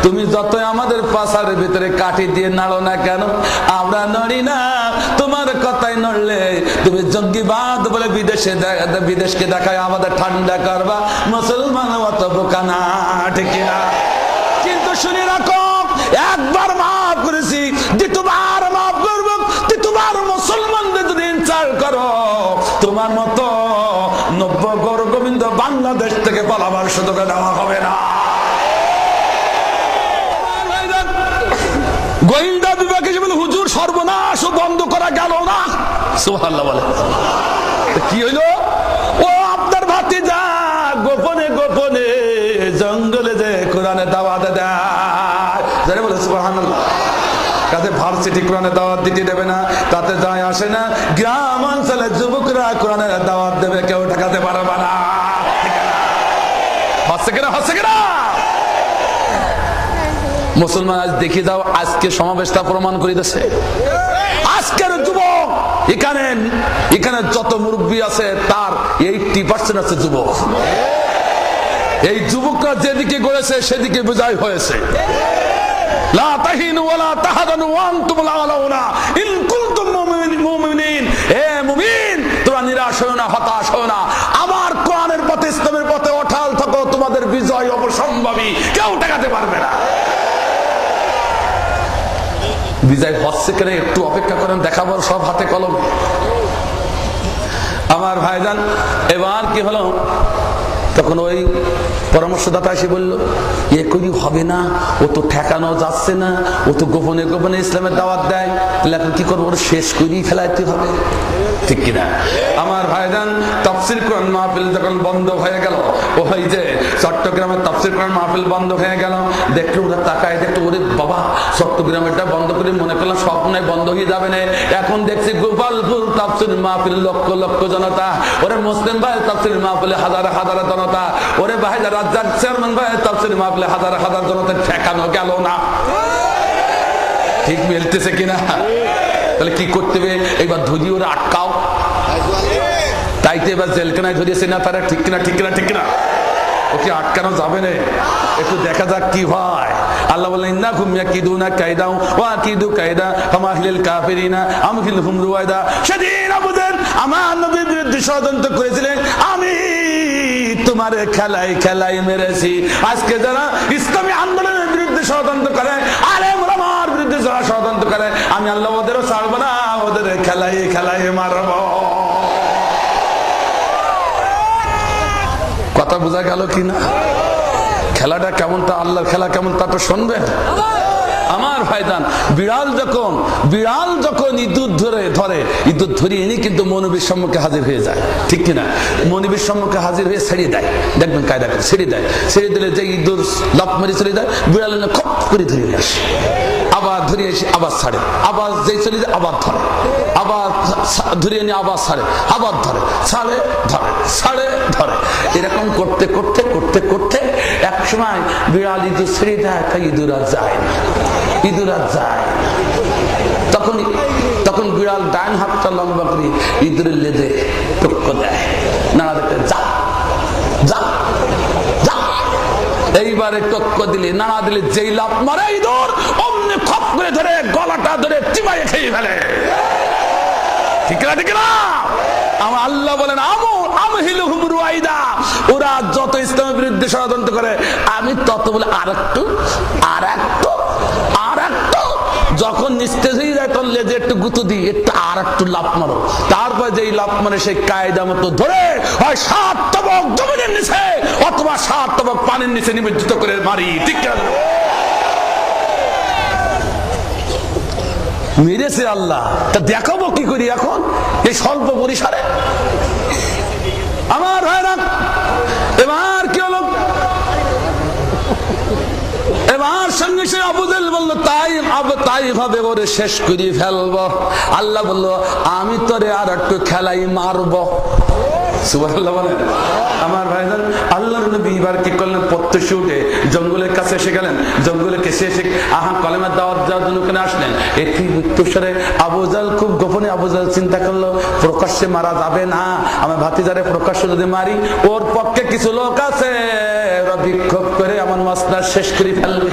তুমি যতই আমাদের পাশার ভিতরে কাঠি দিয়ে নাড়ো না কেন, আমরা নড়ি না। তোমার কথাই নড়লে তুমি জঙ্গিবাদ বলে বিদেশকে দেখায় আমাদের ঠান্ডা করবা, মুসলমান অত বোকা না। ঠিক না? কিন্তু শুনে রাখো, একবার মাফ করেছি, দ্বিতীয়বার মাফ করবো, তৃতীয়বার মুসলমানদের যদি ইনসাল্ট করো, তোমার মতো নব্য গৌর গোবিন্দ বাংলাদেশ থেকে পালাবার সুযোগ দেওয়া হবে না। গোয়েন্দা বিভাগ এসে বলে, হুজুর সর্বনাশ বন্ধ করা গেল না। সুবহানাল্লাহ বলে। কি হইলো? ও আপনার ভাতিজা গোপনে গোপনে জঙ্গলে যে কোরআনে দাওয়াত দেয়, বলে সুবহানাল্লাহ। কাজে ভার্সিটি কোরআনের দাওয়াত দিতে দেবে না, তাতে যায় আসে না। গ্রাম অঞ্চলের যুবকরা কোরআনের দাওয়াত দেবে, কেউ ঠেকাতে পারবে না। হচ্ছে কিনা? হচ্ছে কিনা? মুসলমান আজ দেখে যাও, আজকে সমাবেশটা প্রমাণ করে দিচ্ছে। আজকের যুবক, এখানে যত মুরব্বী আছে তার 80% আছে যুবক। এই যুবকরা যেদিকে গড়েছে সেদিকে বিজয় হয়েছে। লা তাহিনু ওয়ালা তাহজানু ওয়া আনতুমুল আ'লাউনা ইন কুনতুম মুমিনিন। হে মুমিন, তোমরা নিরাশ হও না, হতাশ হও না, আমার কোরআনের পথে, ইসলামের পথে অটল থাকো, তোমাদের বিজয় অবশ্যম্ভাবী, কেউ ঠেকাতে পারবে না। বিজয় হচ্ছে কিনা একটু অপেক্ষা করেন, দেখাবো সব হাতে কলমে। আমার ভাইজান, এবার কি হলো? তখন ওই পরামর্শদাতা এসে বলল, এ করি হবে না, ও তো ঠেকানো যাচ্ছে না, ও তো গোপনে গোপনে ইসলামের দাওয়াত দেয়, তাহলে এখন কি করবো, ওর শেষ করেই ফেলাইতে হবে, ঠিক কিনা? আমার ভাইজান, তাফসীর কোরআন মাহফিল যখন বন্ধ হয়ে গেল, ওই যে চট্টগ্রামের তাফসীর কোরআন মাহফিল বন্ধ হয়ে গেল, দেখলো ওরা তাকায়, দেখলো ওরে বাবা, চট্টগ্রামেরটা বন্ধ করে মনে করলাম সব নয় বন্ধ হয়ে যাবে না, এখন দেখছি গোপালপুর তাফসীর মাহফিল লক্ষ লক্ষ জনতা, ওরে মুসলিম ভাই তাফসীর মাহফিলে হাজার হাজার জনতা, ওরে ভাই রাজ্জাক চেয়ারম্যান ভাই তাফসীর মাহফিলে হাজার হাজার জনতা, ঠেকানো গেল না। ঠিক মিলতেছে কিনা? তাহলে কি করতে হবে, এইবার ধরি ওরা আটকাও, তাই তো এবার জেলখানায় ধরিয়েছে না তারা, ঠিক কিনা? ঠিক কিনা? ঠিক কিনা? ওকে আটকানো যাবে না, একটু দেখা যাক কি হয়। আল্লাহ বলেন, ইন্নাকুম ইয়াকিদুনা কায়দা ওয়া আকিদু কায়দা ফামা হিল কাফিরিনা আমহিলহুম রুয়াইদা। সেদিন আবু জাহল আমার নবীর বিরুদ্ধে ষড়যন্ত্র করেছিলেন, আমি তোমারে খেলাই খেলাই মেরেছি। আজকে যারা ইসলামী আন্দোলনের বিরুদ্ধে ষড়যন্ত্র করে, আলেম ওলামার বিরুদ্ধে যারা ষড়যন্ত্র করে, আমি আল্লাহ ওদেরও ছাড়ব না, ওদের খেলাই খেলাই মারব। কথা বোঝা গেল কিনা? খেলাটা কেমন, তা আল্লাহর খেলা কেমন তা তো শুনবেন। আমার ভাইজান, বিড়াল যখন ইঁদুর ধরে ইঁদুর ধরিয়ে এনে কিন্তু মনিবের সম্মুখে হাজির হয়ে যায়, ঠিক কিনা? মনিবের সম্মুখে হাজির হয়ে ছেড়ে দেয়, দেখবেন কায়দা করে ছেড়ে দেয়, ছেড়ে দিলে যে ইঁদুর লাফ মারি ছেড়ে দেয়, বিড়াল এনে খপ করে ধরে আসে, আবার ধরিয়ে এসে আবার ছাড়ে, আবার যেই চলে যায় আবার ধরে, আবার ধরিয়ে নিয়ে আবার ছাড়ে, আবার ধরে, ছাড়ে ধরে, ছাড়ে ধরে, এরকম করতে করতে করতে করতে এক সময় বিড়াল ইঁদুর ছেড়ে দেয়, তাই ইঁদুর আর যায় না, ইঁদুর আর যায় না। তখন বিড়াল ডান হাতটা লম্বা করে ইঁদুরের লেজে টক্কর দেয়, নাড়া দেখতে, যা যা যা। এইবারে টক্কর দিলে, নাড়া দিলে, যেই লাফ মারে ইঁদুর অমনি খপ করে ধরে গলাটা ধরে চিবাইয়ে খেয়ে ফেলে, ঠিক না? ঠিক না? আমার আল্লাহ বলেন, আমহিলহুম রুয়াইদা, ওরা যত ইসলামের বিরুদ্ধে ষড়যন্ত্র করে, আমি তত বলে আরেকটু যখন নিস্তেজ হয়ে যায়, তখন লেজে একটু গুঁতো দিই, একটু আর একটু লাফ মারো, তারপর যেই লাফ মারে সেই কায়দা মতো ধরে হয় 7 তবক জমিনের নিচে অথবা 7 তবক পানির নিচে নিমজ্জিত করে মারি, ঠিক না? মেরেছে আল্লাহ, তা দেখাবো কি করি এখন এই স্বল্প পরিসরে? আমার ভাইরা, এবার কি হলো, এবার সঙ্গে সঙ্গে আবু জাহল বললো, তাই ভাবে ওরে শেষ করে ফেলবো। আল্লাহ বললো, আমি তোরে আর একটু খেলাই মারবো। সুবহানাল্লাহ বলেন। আমার ভাইজান, আল্লাহর নবী এবার কি করলেন, প্রত্যুষে উঠে জঙ্গলের কাছে এসে গেলেন, জঙ্গলে কেসে এসে কলেমার দাওয়াত দেওয়ার জন্য ওখানে আসলেন। একটি মৃত্যুস্বরে আবু জাহল খুব গোপনে, আবু জাহল চিন্তা করলো, প্রকাশ্যে মারা যাবে না, আমার ভাতিজারে প্রকাশ্যে যদি মারি, ওর পক্ষে কিছু লোক আছে ওরা বিক্ষোভ করে আমার মাসলা শেষ করে ফেলবে,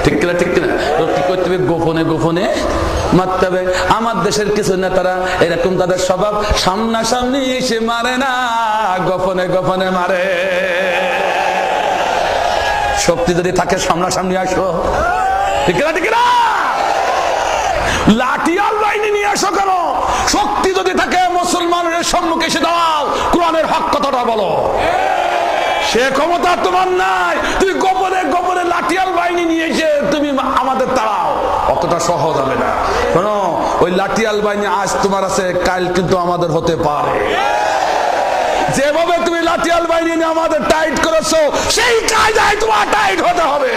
ঠিক কিনা? ঠিক কিনা? কি করতে হবে, গোপনে গোপনে মারতে হবে। আমার দেশের কিছু নেতারা এরকম, তাদের স্বভাব, সামনাসামনি এসে মারে না, গোপনে গোপনে মারে। শক্তি যদি থাকে সামনাসামনি আসো, ঠিক না? ঠিক না? লাঠি আর বাহিনী নিয়ে আসো কেন? শক্তি যদি থাকে মুসলমানের সম্মুখে এসে দাও, কোরআনের হক কথাটা বলো। সে ক্ষমতা তোমার নাই, তুমি গোপনে গোপনে লাঠিয়াল বাহিনী নিয়ে এসে তুমি আমাদের তাড়াও, অতটা সহজ হবে না। শোনো, ওই লাঠিয়াল বাহিনী আজ তোমার আছে, কাল কিন্তু আমাদের হতে পারে। যেভাবে তুমি লাঠিয়াল বাহিনী নিয়ে আমাদের টাইট করেছো, সেই কায়দায় তোমার টাইট হতে হবে।